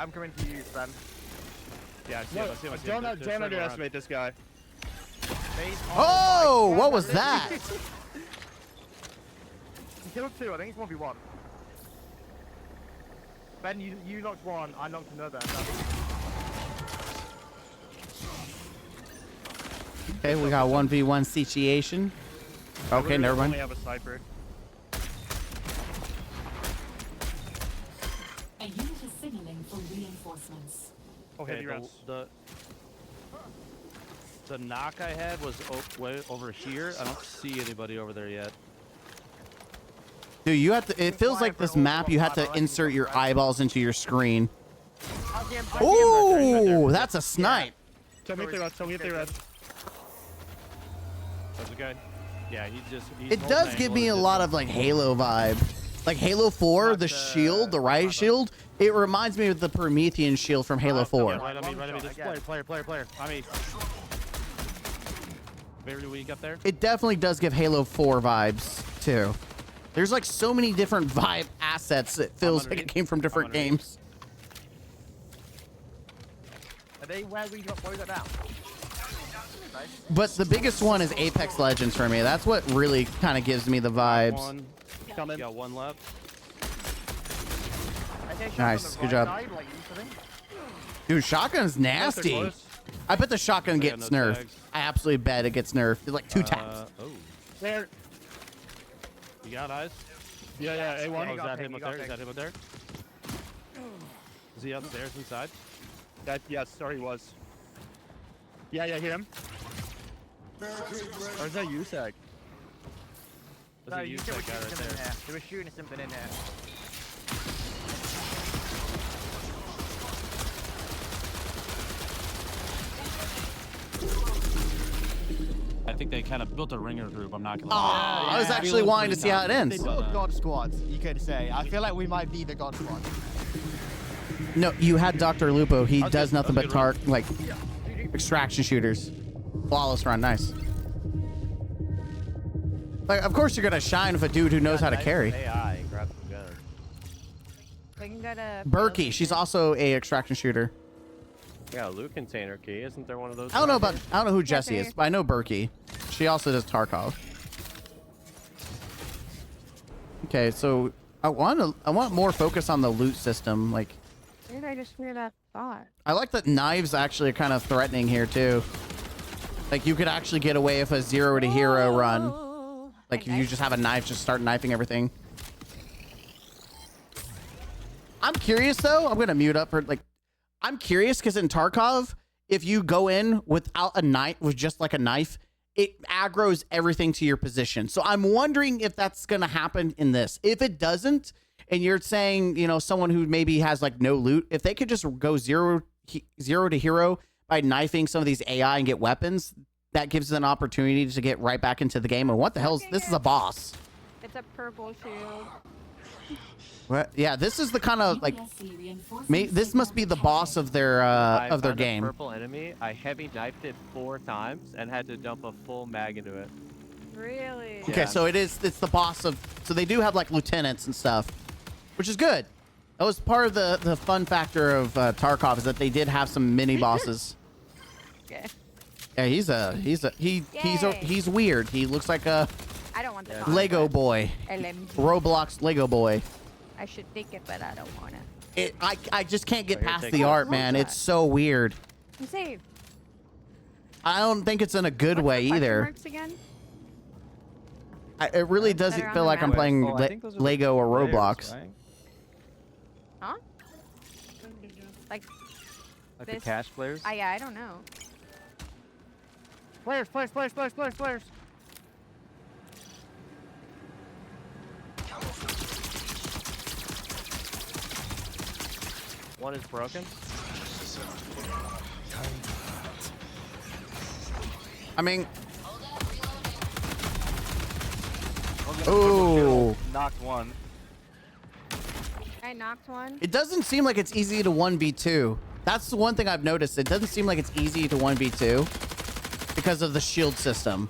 Sven. Yeah, I see him. Don't underestimate this guy. Oh, what was that? He killed 2, I think it's 1v1. Ben, you knocked 1, I knocked another. Okay, we got 1v1 situation. Okay, never mind. We have a sniper. A unit is signaling for reinforcements. Oh, heavy rounds. The knock I had was way over here. I don't see anybody over there yet. Dude, you have to. It feels like this map. You have to insert your eyeballs into your screen. Ooh, that's a snipe. Tell me if they're red. That's a guy. Yeah, he's It does give me a lot of like Halo vibe. Like Halo 4, the shield, the riot shield, it reminds me of the Promethean shield from Halo 4. Right on me. Just player. I mean, very weak up there. It definitely does give Halo 4 vibes, too. There's like so many different vibe assets. It feels like it came from different games. Are they where we got now? But the biggest one is Apex Legends for me. That's what really kind of gives me the vibes. One coming. Got one left. Nice. Good job. Dude, shotgun's nasty. I bet the shotgun gets nerfed. tags. I absolutely bet it gets nerfed. It's like 2 taps. Oh. There. You got eyes? Yeah, A1. Oh, is that him up there? Is that him up there? Is he upstairs inside? Yes, sorry, he was. Yeah, hear him. Where's that USAC? No, you said guy right there. They were shooting something in here. I think they kind of built a ringer group. I'm not gonna lie. Oh, I was actually wanting to see how it ends. They built God Squad, you could say. I feel like we might be the God Squad. No, you had Dr. Lupo. He does nothing but like extraction shooters. Flawless run, nice. Like, of course you're gonna shine with a dude who knows how to carry. AI, grab some guns. We can go to Berkey, she's also a extraction shooter. Yeah, loot container key. Isn't there one of those? I don't know who Jesse is, but I know Berkey. She also does Tarkov. Okay, so I want more focus on the loot system. Like, where did I just hear that thought? I like that knives actually are kind of threatening here too. Like you could actually get away with a 0 to hero run. Like if you just have a knife, just start knifing everything. I'm curious though. I'm gonna mute up for like. I'm curious because in Tarkov, if you go in without a knife, with just like a knife, it aggroes everything to your position. So I'm wondering if that's gonna happen in this. If it doesn't, and you're saying, you know, someone who maybe has like no loot, if they could just go zero to hero by knifing some of these AI and get weapons, that gives them an opportunity to get right back into the game. And what the hell is this? Is a boss. It's a purple shield. What? Yeah, this is the kind of like, this must be the boss of their game. A purple enemy. I heavy knifed it 4 times and had to dump a full mag into it. Really? Okay, Yeah. so it's the boss of, so they do have like lieutenants and stuff, which is good. That was part of the fun factor of Tarkov, is that they did have some mini bosses. Okay. Yeah, he's weird. He looks like a I don't want the Lego boy. LMG. Roblox Lego boy. I should take it, but I don't want it. I just can't get here, past take the it. art, man. It's so weird. I'm saved. I don't think it's in a good way Question either. marks again? It really Better doesn't on feel the like I'm map. playing I think those are the Lego or players, Roblox. right? Huh? Like Like this? the cash players? Yeah, I don't know. Players. One is broken. I mean, ooh. Knocked one. I knocked one. It doesn't seem like it's easy to 1v2. That's the one thing I've noticed. It doesn't seem like it's easy to 1v2 because of the shield system.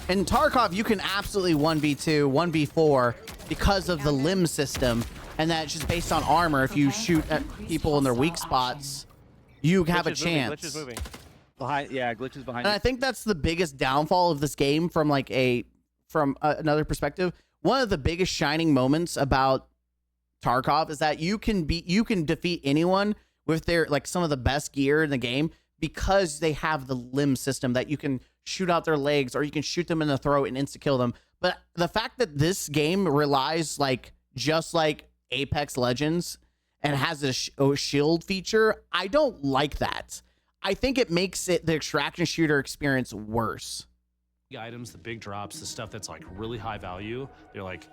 In Tarkov, you can absolutely 1v2, 1v4 because of the limb system, and that's just based on armor. If you shoot at people in their weak spots, you have a chance. Glitch is moving. Behind, yeah, glitches behind And you. I think that's the biggest downfall of this game from like another perspective. One of the biggest shining moments about Tarkov is that you can defeat anyone with their like some of the best gear in the game because they have the limb system that you can shoot out their legs or you can shoot them in the throat and insta kill them. But the fact that this game relies like just like Apex Legends and has a shield feature, I don't like that. I think it makes the extraction shooter experience worse. The items, the big drops, the stuff that's like really high value, they're like,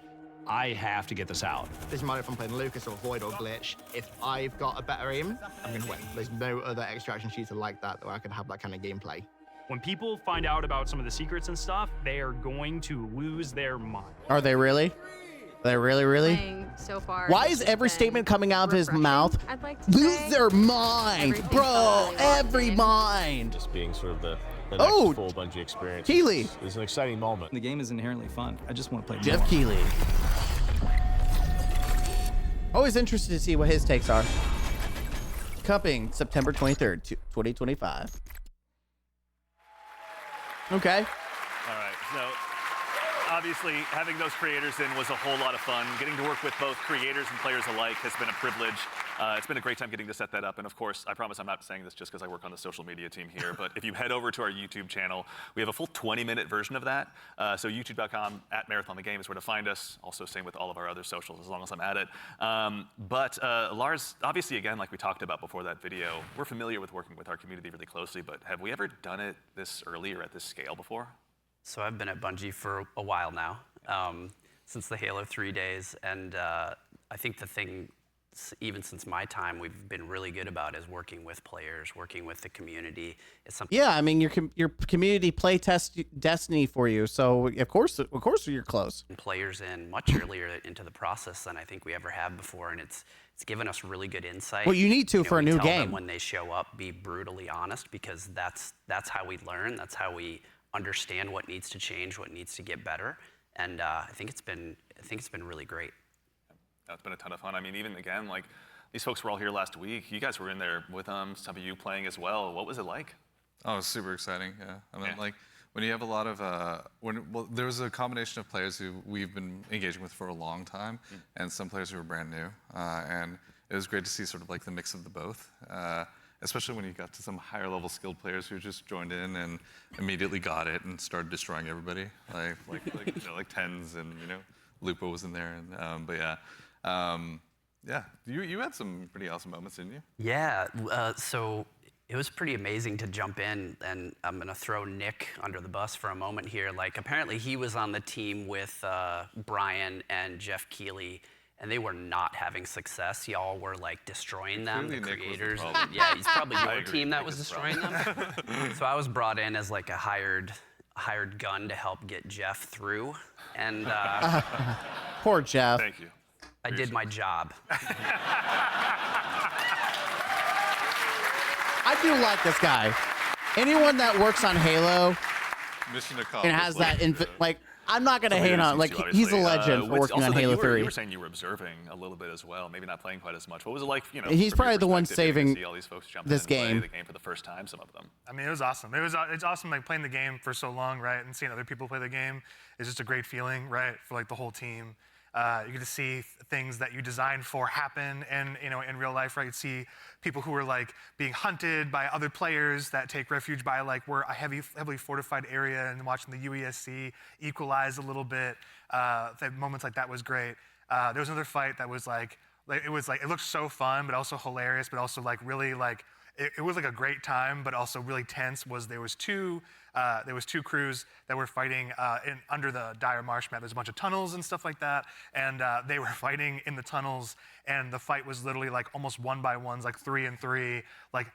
I have to get this out. Doesn't matter if I'm playing Lucas or Void or Glitch. If I've got a better aim, I'm going to win. There's no other extraction shooter like that where I can have that kind of gameplay. When people find out about some of the secrets and stuff, they are going to lose their mind. Are they really? They really? playing so far. Why has is just every been statement coming out of his refreshing, mouth? I'd like to Lose say. their mind, Everything bro. felt really locked Every in. mind. Just being sort of the next Oh, full Bungie experience. Keeley. Is an exciting moment. The game is inherently fun. I just want to play Jeff more. Keeley. Always interested to see what his takes are. Cupping September 23rd, 2025. Okay. All right, so obviously having those creators in was a whole lot of fun. Getting to work with both creators and players alike has been a privilege. It's been a great time getting to set that up. And of course, I promise I'm not saying this just because I work on the social media team here, but if you head over to our YouTube channel, we have a full 20-minute version of that. So youtube.com @marathonthegame is where to find us. Also same with all of our other socials as long as I'm at it. But Lars, obviously again, like we talked about before that video, we're familiar with working with our community really closely, but have we ever done it this early or at this scale before? So I've been at Bungie for a while now, since the Halo 3 days, and I think the thing, even since my time, we've been really good about is working with players, working with the community. It's something. Yeah, I mean your community play test Destiny for you, so of course you're close. Players in much earlier into the process than I think we ever have before, and it's given us really good insight. Well, you need to for a we new tell them game. when they show up, be brutally honest, because that's how we learn. That's how we understand what needs to change, what needs to get better, and I think it's been really great. That's been a ton of fun. I mean, even again, like these folks were all here last week. You guys were in there with them. Some of you playing as well. What was it like? Oh, it was super exciting. Yeah, I mean, like when you have a lot of there was a combination of players who we've been engaging with for a long time, and some players who were brand new, and it was great to see sort of like the mix of the both. Especially when you got to some higher level skilled players who just joined in and immediately got it and started destroying everybody, like Tens and Lupo was in there, and but yeah. Yeah, you had some pretty awesome moments, didn't you? Yeah, so it was pretty amazing to jump in, and I'm gonna throw Nick under the bus for a moment here. Like, apparently he was on the team with Brian and Jeff Keeley, and they were not having success. Y'all were like destroying them, the creators. Yeah, it's probably your team that was destroying them. So I was brought in as like a hired gun to help get Jeff through, and poor Jeff. Thank you. I did my job. I do like this guy. Anyone that works on Halo Mission accomplished. and has that like, I'm not gonna hate on, like, he's a legend for working on Halo 3. You were saying you were observing a little bit as well, maybe not playing quite as much. What was it like? He's from your probably the one perspective, getting to saving see all these folks jump this in and play game. the game for the first time. Some of them. I mean, it was awesome. It's awesome like playing the game for so long, right? And seeing other people play the game is just a great feeling, right? For like the whole team. You get to see things that you designed for happen, and in real life, right? You see people who are like being hunted by other players that take refuge by like we're a heavily fortified area, and watching the UESC equalize a little bit. Moments like that was great. There was another fight that was like it looked so fun, but also hilarious, but also like really like it was like a great time, but also really tense. There was two crews that were fighting under the dire marsh map. There's a bunch of tunnels and stuff like that, and they were fighting in the tunnels, and the fight was literally like almost 1-by-1s, like 3 and 3, like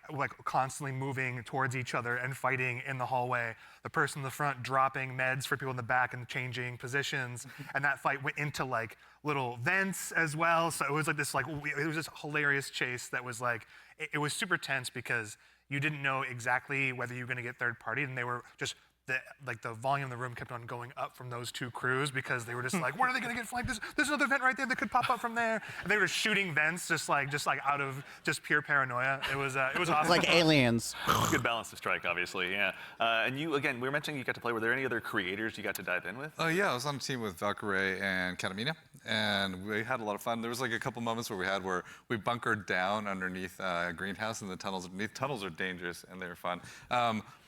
constantly moving towards each other and fighting in the hallway. The person in the front dropping meds for people in the back and changing positions, and that fight went into like little vents as well. So it was like this it was this hilarious chase that was like it was super tense because you didn't know exactly whether you were going to get third party, and they were just the volume of the room kept on going up from those two crews because they were just like, where are they going to get flanked? There's another vent right there that could pop up from there. And they were shooting vents just like out of just pure paranoia. It was awesome. Like aliens. Good balance to strike, obviously. Yeah. And you again, we were mentioning you got to play. Were there any other creators you got to dive in with? Oh yeah, I was on a team with Valkyrie and Katamina, and we had a lot of fun. There was like a couple moments where we bunkered down underneath a greenhouse in the tunnels underneath. Tunnels are dangerous and they were fun.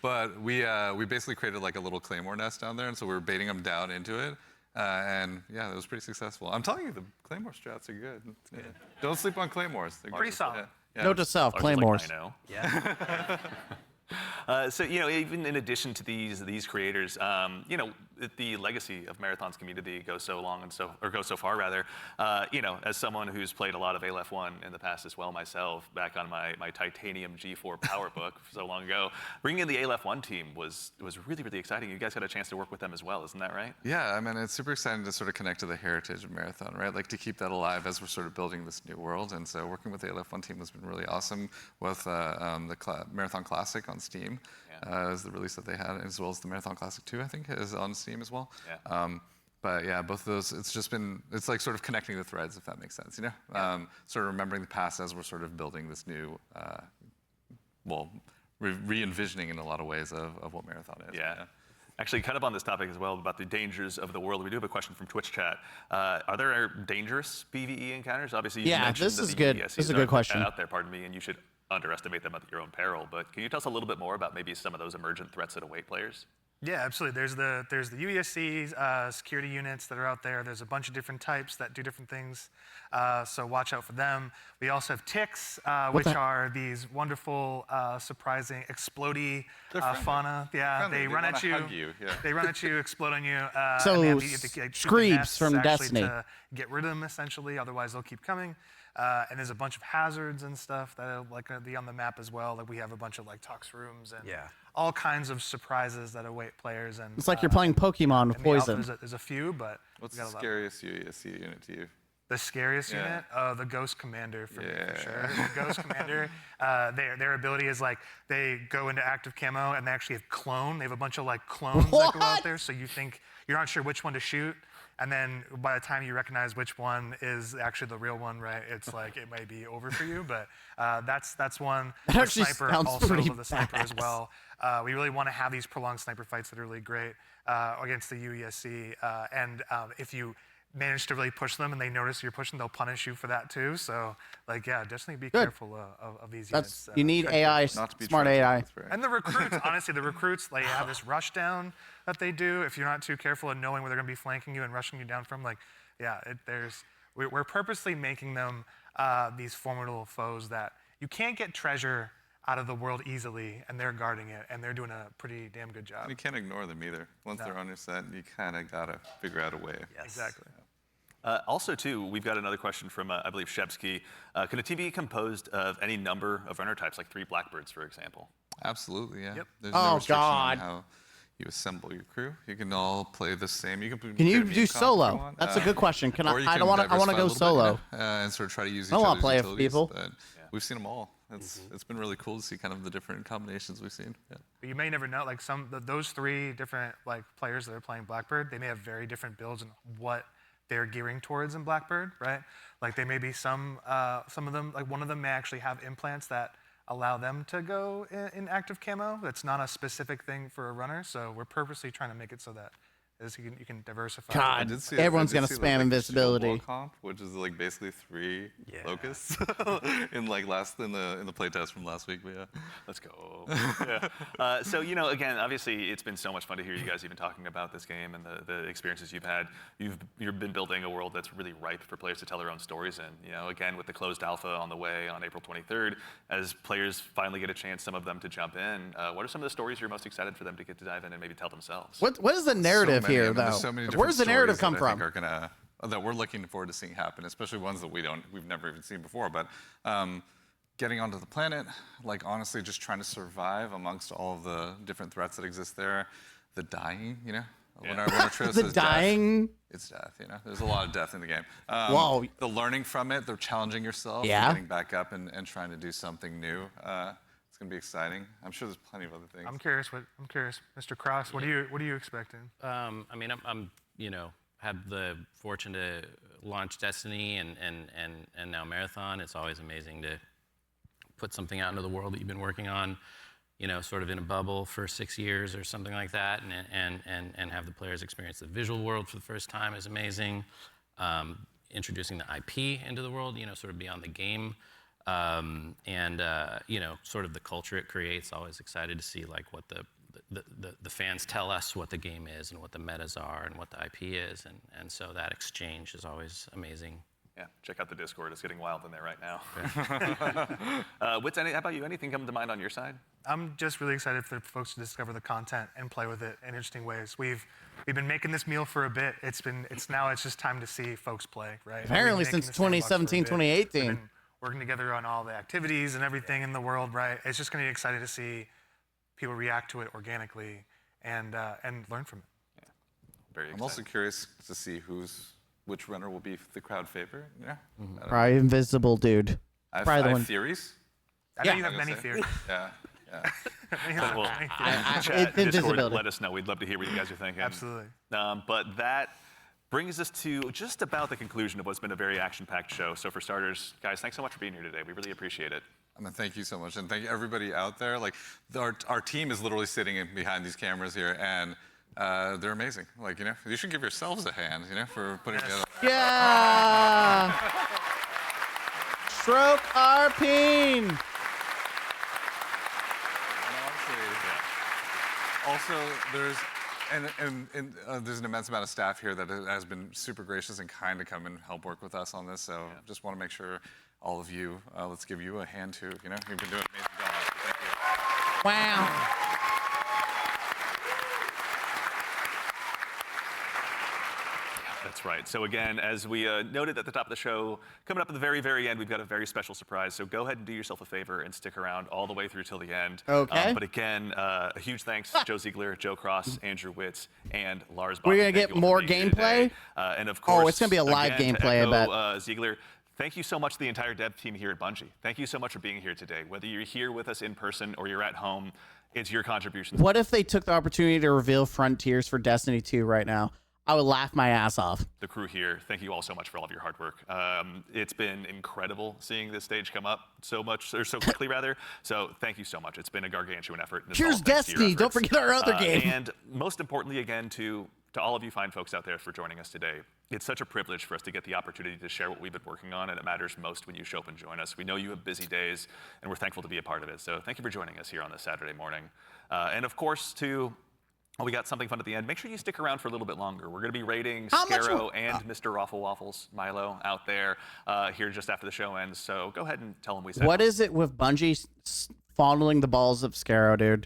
But we basically created like a little claymore nest down there, and so we were baiting them down into it. And yeah, it was pretty successful. I'm telling you, the claymore strats are good. Yeah. Don't sleep on claymores. They're pretty solid. Yeah. Note to self, claymores. Yeah. So even in addition to these creators, the legacy of Marathon's community goes so long goes so far rather. As someone who's played a lot of Aleph 1 in the past as well myself, back on my Titanium G4 PowerBook so long ago, bringing in the Aleph 1 team was really, really exciting. You guys got a chance to work with them as well, isn't that right? Yeah, I mean, it's super exciting to sort of connect to the heritage of Marathon, right? Like to keep that alive as we're sort of building this new world. And so working with the Aleph 1 team has been really awesome. With the Marathon Classic on Steam is the release that they had, as well as the Marathon Classic 2, I think, is on Steam as well. Yeah. But yeah, both of those, it's like sort of connecting the threads, if that makes sense, sort of remembering the past as we're sort of building this new, re-envisioning in a lot of ways of what Marathon is. Yeah. Actually, kind of on this topic as well, about the dangers of the world, we do have a question from Twitch chat. Are there dangerous PvE encounters? Obviously, you mentioned this that is the good. UESCs This is a good are question. out there, pardon me, and you should underestimate them at your own peril. But can you tell us a little bit more about maybe some of those emergent threats that await players? Yeah, absolutely. There's the UESC security units that are out there. There's a bunch of different types that do different things, so watch out for them. We also have ticks, which are these wonderful, surprising, explodey fauna. Yeah, they run at you. They run at you, explode on you. So and you have to, shoot the Screeps nests from actually Destiny. to get rid of them, essentially. Otherwise, they'll keep coming. And there's a bunch of hazards and stuff that are like be on the map as well. Like we have a bunch of like tox rooms and all kinds of surprises that await players. And It's like you're playing Pokemon with in the alpha, poison. there's a few, but What's we got the a lot. scariest UESC unit to you? The scariest unit? The Ghost Commander for me, for sure. The Ghost Commander, their ability is like they go into active camo and they actually have clone. They have a bunch of like clones that go out there, so you think you're not sure which one to shoot. And then by the time you recognize which one is actually the real one, right? It's like it may be over for you, but that's one. That The actually sniper sounds also pretty with the sniper as badass. well. We really want to have these prolonged sniper fights that are really great against the UESC. And if you manage to really push them and they notice you're pushing, they'll punish you for that too. So like, yeah, definitely be careful of these units. You need AI, smart AI. And the recruits, honestly, the recruits, they have this rush down that they do. If you're not too careful in knowing where they're going to be flanking you and rushing you down from, like, yeah, we're purposely making them these formidable foes that you can't get treasure out of the world easily, and they're guarding it, and they're doing a pretty damn good job. You can't ignore them either. Once they're on your set, you kind of got to figure out a way. Yes. Exactly. Also, too, we've got another question from, I believe, Shepsky. Can a team be composed of any number of runner types, like 3 Blackbirds, for example? Absolutely, yeah. Yep. There's no restriction on how you assemble your crew. You can all play the same. You Can you do solo? That's a good question. Can I? I want to go solo. And sort of try to use each I want other's to play with utilities, people. but we've seen them all. It's been really cool to see kind of the different combinations we've seen. Yeah. But you may never know, like those 3 different like players that are playing Blackbird, they may have very different builds and what they're gearing towards in Blackbird, right? Like they may be some of them, like one of them may actually have implants that allow them to go in active camo. That's not a specific thing for a runner, so we're purposely trying to make it so that you can diversify. God, everyone's gonna spam invisibility. Comp, which is like basically 3 locusts in like in the playtest from last week. But yeah, let's go. So again, obviously, it's been so much fun to hear you guys even talking about this game and the experiences you've had. You've been building a world that's really ripe for players to tell their own stories in. Again, with the closed alpha on the way on April 23rd, as players finally get a chance, some of them to jump in. What are some of the stories you're most excited for them to get to dive in and maybe tell themselves? What is the narrative here, though? There's so many different Where's the narrative come stories from? that I think that we're looking forward to seeing happen, especially ones that we've never even seen before. But getting onto the planet, like honestly, just trying to survive amongst all of the different threats that exist there. The dying, when our trailer says dying, death, it's death. There's a lot of death in the game. Wow. The learning from it, the challenging yourself, getting back up and trying to do something new. It's gonna be exciting. I'm sure there's plenty of other things. I'm curious, Mr. Cross. What are you expecting? I mean, I'm had the fortune to launch Destiny and now Marathon. It's always amazing to put something out into the world that you've been working on, sort of in a bubble for 6 years or something like that, and have the players experience the visual world for the first time is amazing. Introducing the IP into the world, sort of beyond the game. Sort of the culture it creates. Always excited to see like what the fans tell us what the game is and what the metas are and what the IP is, and so that exchange is always amazing. Yeah, check out the Discord. It's getting wild in there right now. Wits, how about you? Anything come to mind on your side? I'm just really excited for folks to discover the content and play with it in interesting ways. We've been making this meal for a bit. It's just time to see folks play, right? Apparently since 2017, 2018. We've been working together on all the activities and everything in the world, right? It's just going to be exciting to see people react to it organically and learn from it. Yeah, very exciting. I'm also curious to see which runner will be the crowd favorite. Yeah. Probably Invisible Dude. I Probably the have one. theories. I know you have many theories. Yeah. Chat, Discord, let us know. We'd love to hear what you guys are thinking. Absolutely. But that brings us to just about the conclusion of what's been a very action-packed show. So for starters, guys, thanks so much for being here today. We really appreciate it. Thank you so much, and thank you everybody out there. Like our team is literally sitting behind these cameras here, and they're amazing. Like, you should give yourselves a hand, for putting together. Yeah. Stroke our peen. Also, there's an immense amount of staff here that has been super gracious and kind to come and help work with us on this. So just want to make sure all of you, let's give you a hand too. You've been doing an amazing job. Thank you. Wow. That's right. So again, as we noted at the top of the show, coming up at the very, very end, we've got a very special surprise. So go ahead and do yourself a favor and stick around all the way through till the end. Okay. But again, a huge thanks to Joe Ziegler, Joe Cross, Andrew Witz, and Lars Bach. We're going to get more gameplay? And of course, it's going to be a live gameplay, I bet. Ziegler, thank you so much to the entire dev team here at Bungie. Thank you so much for being here today. Whether you're here with us in person or you're at home, it's your contributions. What if they took the opportunity to reveal Frontiers for Destiny 2 right now? I would laugh my ass off. The crew here, thank you all so much for all of your hard work. It's been incredible seeing this stage come up so quickly rather. So thank you so much. It's been a gargantuan effort. Cheers, Destiny. Don't forget our other game. And most importantly, again, to all of you fine folks out there for joining us today. It's such a privilege for us to get the opportunity to share what we've been working on, and it matters most when you show up and join us. We know you have busy days, and we're thankful to be a part of it. So thank you for joining us here on this Saturday morning. And of course, we got something fun at the end. Make sure you stick around for a little bit longer. We're going to be rating Scarrow and Mr. Raffle Waffles, Milo, out there here just after the show ends. So go ahead and tell them we said. What is it with Bungie fondling the balls of Scarrow, dude?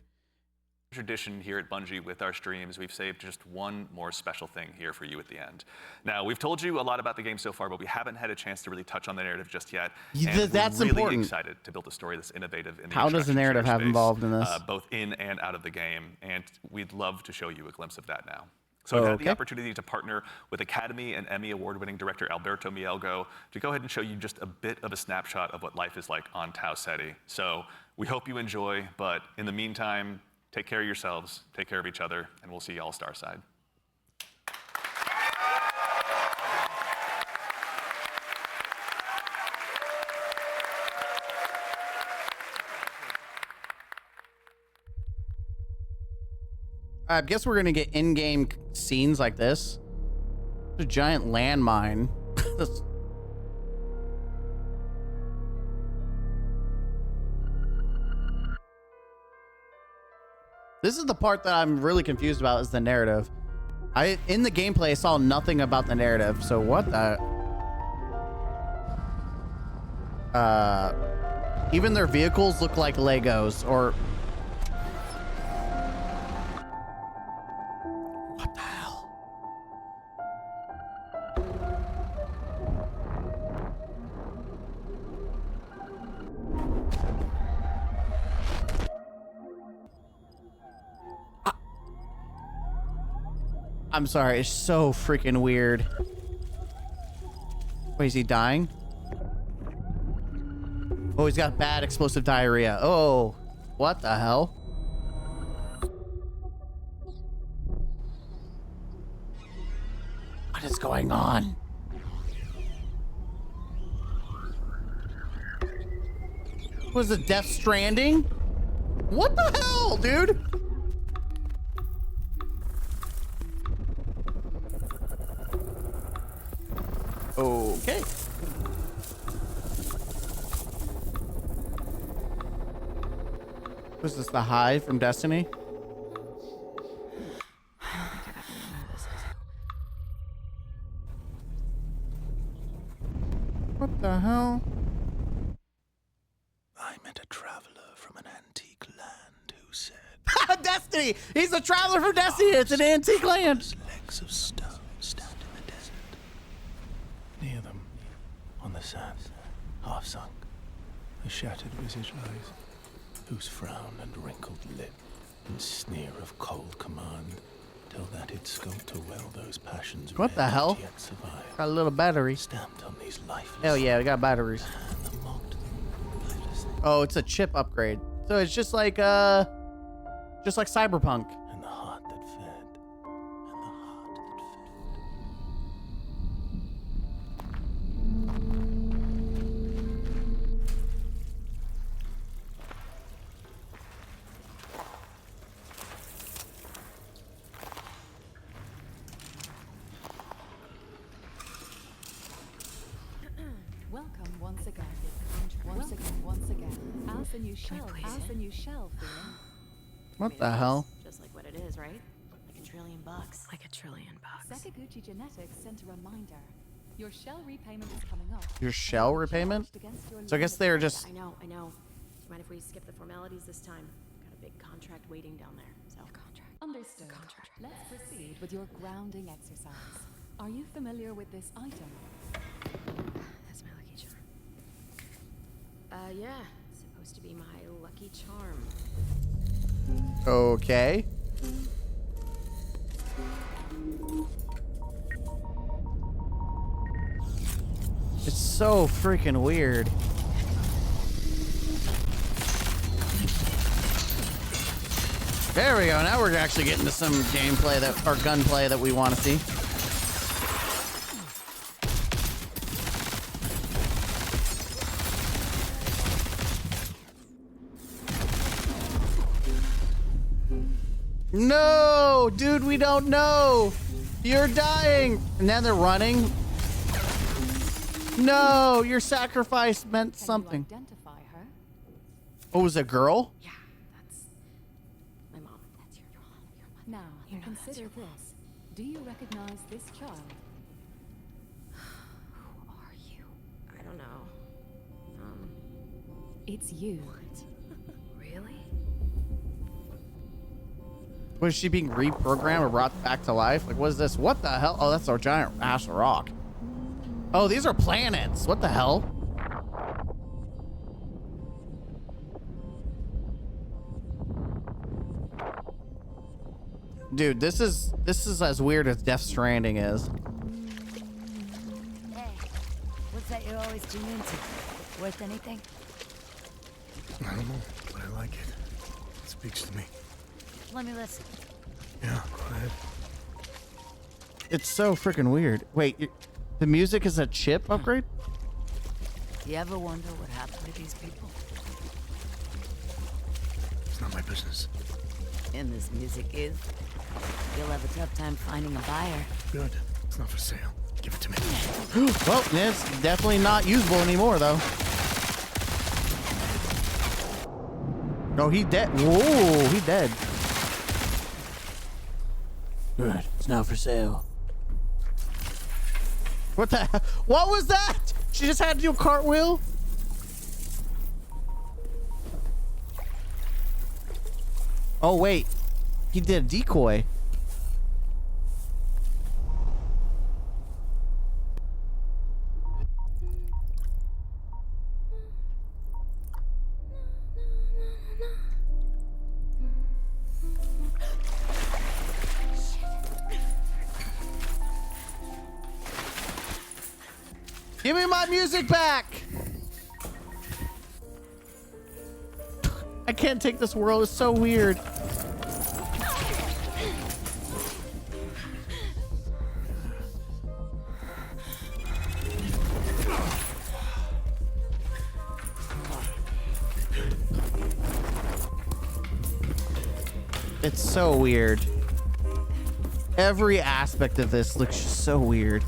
Tradition here at Bungie with our streams, we've saved just one more special thing here for you at the end. Now, we've told you a lot about the game so far, but we haven't had a chance to really touch on the narrative just yet. And that's we're really important. excited to build a story that's innovative in the How does the narrative have involved in this? Both in and out of the game, and we'd love to show you a glimpse of that now. So I've had the opportunity to partner with Academy and Emmy Award-winning director Alberto Mielgo to go ahead and show you just a bit of a snapshot of what life is like on Tau Ceti. So we hope you enjoy, but in the meantime, take care of yourselves, take care of each other, and we'll see you all Starside. I guess we're gonna get in-game scenes like this. A giant landmine. This is the part that I'm really confused about, is the narrative. In the gameplay, I saw nothing about the narrative. So what the? Even their vehicles look like Legos, or what the hell? I'm sorry, it's so freaking weird. Wait, is he dying? Oh, he's got bad explosive diarrhea. Oh, what the hell? What is going on? Was it Death Stranding? What the hell, dude? Okay. Was this the Hive from Destiny? What the hell? I met a traveler from an antique land who said, Destiny! He's a traveler from Destiny. It's an antique land. legs of stone stand in the desert. Near them, on the sand, half sunk, a shattered visage lies, whose frown and wrinkled lip and sneer of cold command tell that it sculptor well those passions What the rare hell? that yet survive. Got a little battery. Stamped on these lifeless Hell yeah, we got batteries. Oh, it's a chip upgrade. So it's just like Cyberpunk. and the heart that fed, and the heart that fed. Welcome once again. Once again. As the new shell. Feeling. What the hell? Just like what it is, right? Like $1 trillion. Like $1 trillion. Sakaguchi Genetics sent a reminder. Your shell repayment is coming up. Your shell repayment? So I guess they're just... I know. Do you mind if we skip the formalities this time? Got a big contract waiting down there. So. Understood. Let's proceed with your grounding exercise. Are you familiar with this item? That's my lucky charm. Yeah. Supposed to be my lucky charm. Okay. It's so freaking weird. There we go. Now we're actually getting to some gameplay or gunplay that we want to see. No, dude, we don't know. You're dying. And then they're running. No, your sacrifice meant something. Identify her. Oh, it was a girl? Yeah, that's my mom. That's your mom. Now, consider this. Do you recognize this child? Who are you? I don't know. It's you. Really? Was she being reprogrammed or brought back to life? Like, what is this? What the hell? Oh, that's our giant ash rock. Oh, these are planets. What the hell? Dude, this is as weird as Death Stranding is. Hey, what's that you always tune into? Worth anything? I don't know, but I like it. It speaks to me. Let me listen. Yeah, go ahead. It's so freaking weird. Wait, the music is a chip upgrade? Do you ever wonder what happened to these people? It's not my business. And this music is? You'll have a tough time finding a buyer. Good. It's not for sale. Give it to me. Well, it's definitely not usable anymore, though. No, he dead. Whoa, he dead. Good. It's not for sale. What the hell? What was that? She just had to do a cartwheel? Oh, wait. He did a decoy. Give me my music back! I can't take this world. It's so weird. It's so weird. Every aspect of this looks just so weird.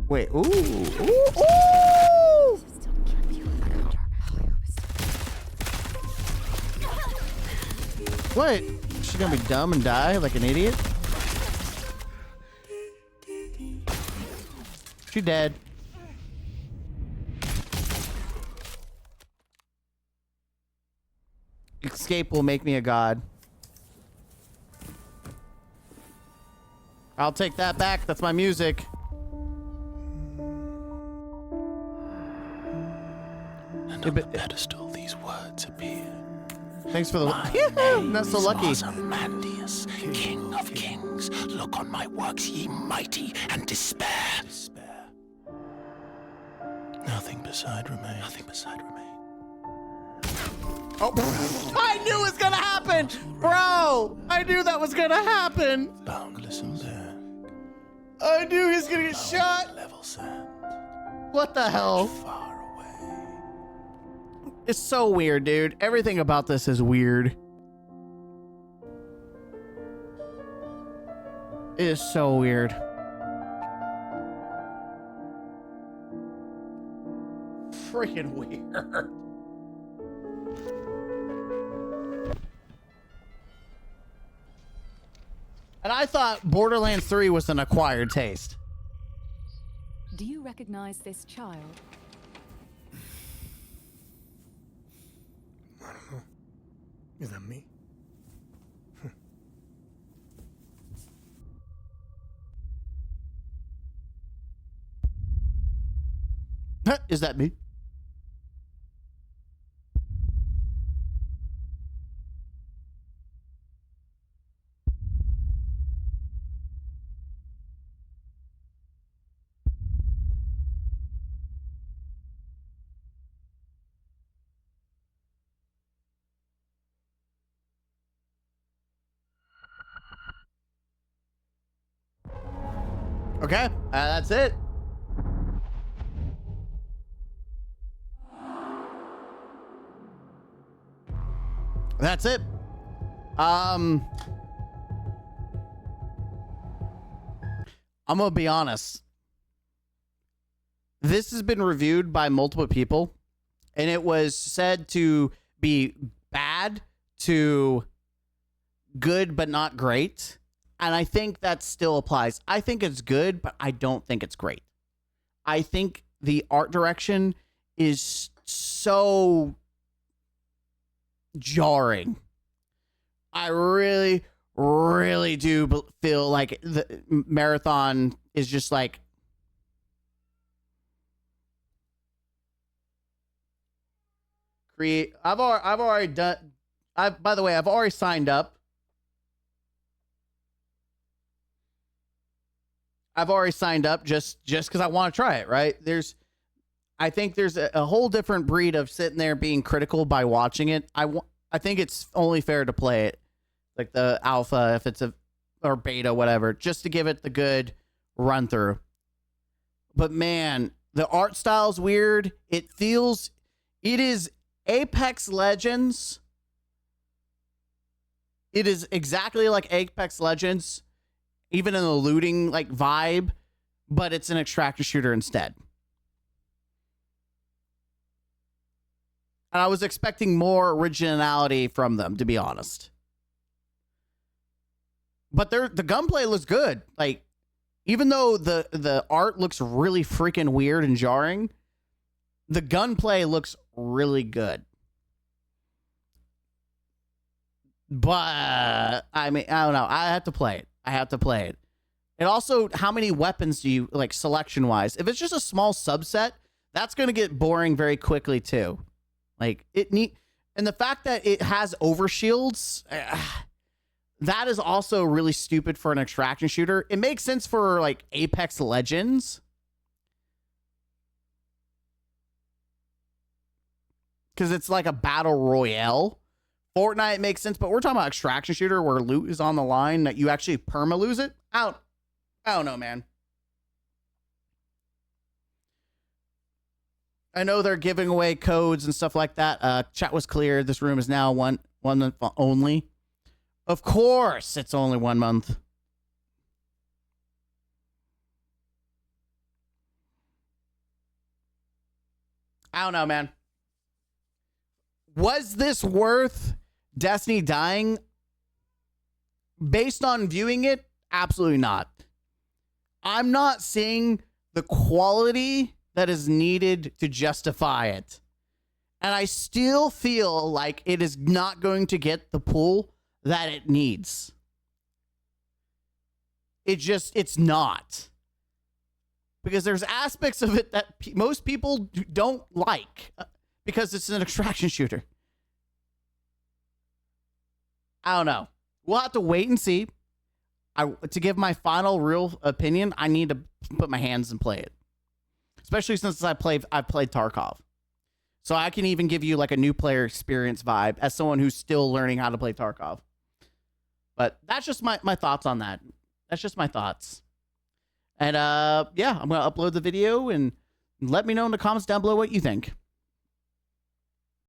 Wait, ooh, ooh, ooh! What? she's gonna be dumb and die like an idiot? She dead. Escape will make me a god. I'll take that back. That's my music. And on the pedestal, these words appear. Thanks for the. That's so lucky. Ozymandias, King of Kings, look on my works, ye mighty, and despair. Nothing beside remain. Nothing beside remain. Oh, I knew it was gonna happen, bro. I knew that was gonna happen. Boundless and bare. I knew he was gonna get shot. Level sand. What the hell? Far away. It's so weird, dude. Everything about this is weird. It is so weird. Freaking weird. And I thought Borderlands 3 was an acquired taste. Do you recognize this child? I don't know. Is that me? Is that me? Okay, that's it. That's it. I'm gonna be honest. This has been reviewed by multiple people, and it was said to be bad to good but not great. And I think that still applies. I think it's good, but I don't think it's great. I think the art direction is so jarring. I really, really do feel like the Marathon is just like create. I've already done. By the way, I've already signed up. I've already signed up just because I want to try it, right? I think there's a whole different breed of sitting there being critical by watching it. I think it's only fair to play it, like the alpha, if it's or beta, whatever, just to give it the good run through. But man, the art style's weird. It is Apex Legends. It is exactly like Apex Legends, even in the looting like vibe, but it's an extractor shooter instead. And I was expecting more originality from them, to be honest. But the gunplay looks good. Like, even though the art looks really freaking weird and jarring, the gunplay looks really good. But I mean, I don't know. I have to play it. And also, how many weapons do you like selection wise? If it's just a small subset, that's going to get boring very quickly too. Like and the fact that it has overshields, that is also really stupid for an extraction shooter. It makes sense for like Apex Legends, because it's like a battle royale. Fortnite makes sense, but we're talking about extraction shooter where loot is on the line that you actually perma lose it. I don't know, man. I know they're giving away codes and stuff like that. Chat was clear. This room is now one month only. Of course, it's only 1 month. I don't know, man. Was this worth Destiny dying? based on viewing it, absolutely not. I'm not seeing the quality that is needed to justify it. And I still feel like it is not going to get the pull that it needs. It's not. Because there's aspects of it that most people don't like because it's an extraction shooter. I don't know. We'll have to wait and see. To give my final real opinion, I need to put my hands and play it. Especially since I've played Tarkov. So I can even give you like a new player experience vibe as someone who's still learning how to play Tarkov. But that's just my thoughts on that. That's just my thoughts. And yeah, I'm going to upload the video and let me know in the comments down below what you think.